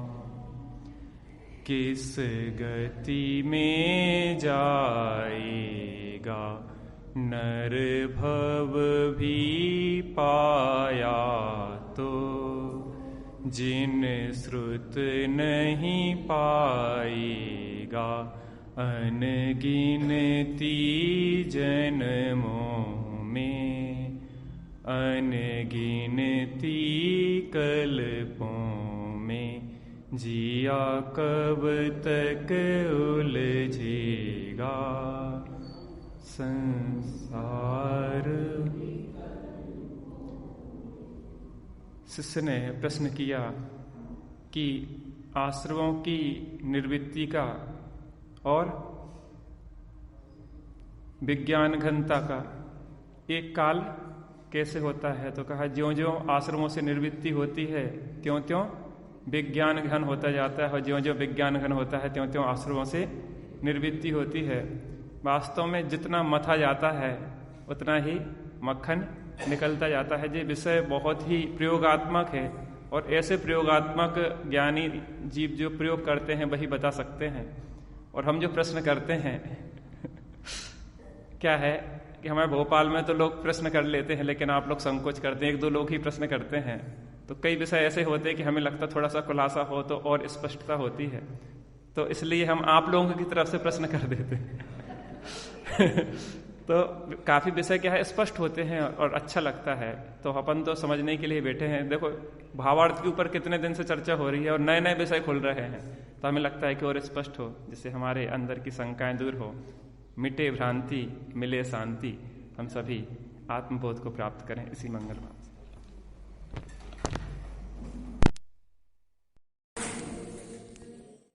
S2: किस गति में जाएगा। नर भव भी पाया तो जिन श्रुत नहीं पाएगा। अनगिनती जन्मों में अनगिनती कल्पों में जिया कब तक उलझेगा संसार। शिष्य ने प्रश्न किया कि आश्रमों की निर्वृत्ति का और विज्ञान घनता का एक काल कैसे होता है। तो कहा ज्यों ज्यों आश्रमों से निर्वृत्ति होती है त्यों त्यों विज्ञान घन होता जाता है, और ज्यों ज्यों विज्ञान घन होता है त्यों त्यों आश्रमों से निर्वृत्ति होती है। वास्तव में जितना मथा जाता है उतना ही मक्खन निकलता जाता है। ये विषय बहुत ही प्रयोगात्मक है और ऐसे प्रयोगात्मक ज्ञानी जीव जो प्रयोग करते हैं वही बता सकते हैं। और हम जो प्रश्न करते हैं क्या है कि हमारे भोपाल में तो लोग प्रश्न कर लेते हैं, लेकिन आप लोग संकोच करते हैं, एक दो लोग ही प्रश्न करते हैं। तो कई विषय ऐसे होते हैं कि हमें लगता थोड़ा सा खुलासा हो तो और स्पष्टता होती है, तो इसलिए हम आप लोगों की तरफ से प्रश्न कर देते हैं। तो काफी विषय क्या है स्पष्ट होते हैं और अच्छा लगता है, तो अपन तो समझने के लिए बैठे हैं। देखो भावार्थ के ऊपर कितने दिन से चर्चा हो रही है और नए नए विषय खुल रहे हैं, तो हमें लगता है कि और स्पष्ट हो, जिससे हमारे अंदर की शंकाएं दूर हो, मिटे भ्रांति मिले शांति, हम सभी आत्मबोध को प्राप्त करें। इसी मंगल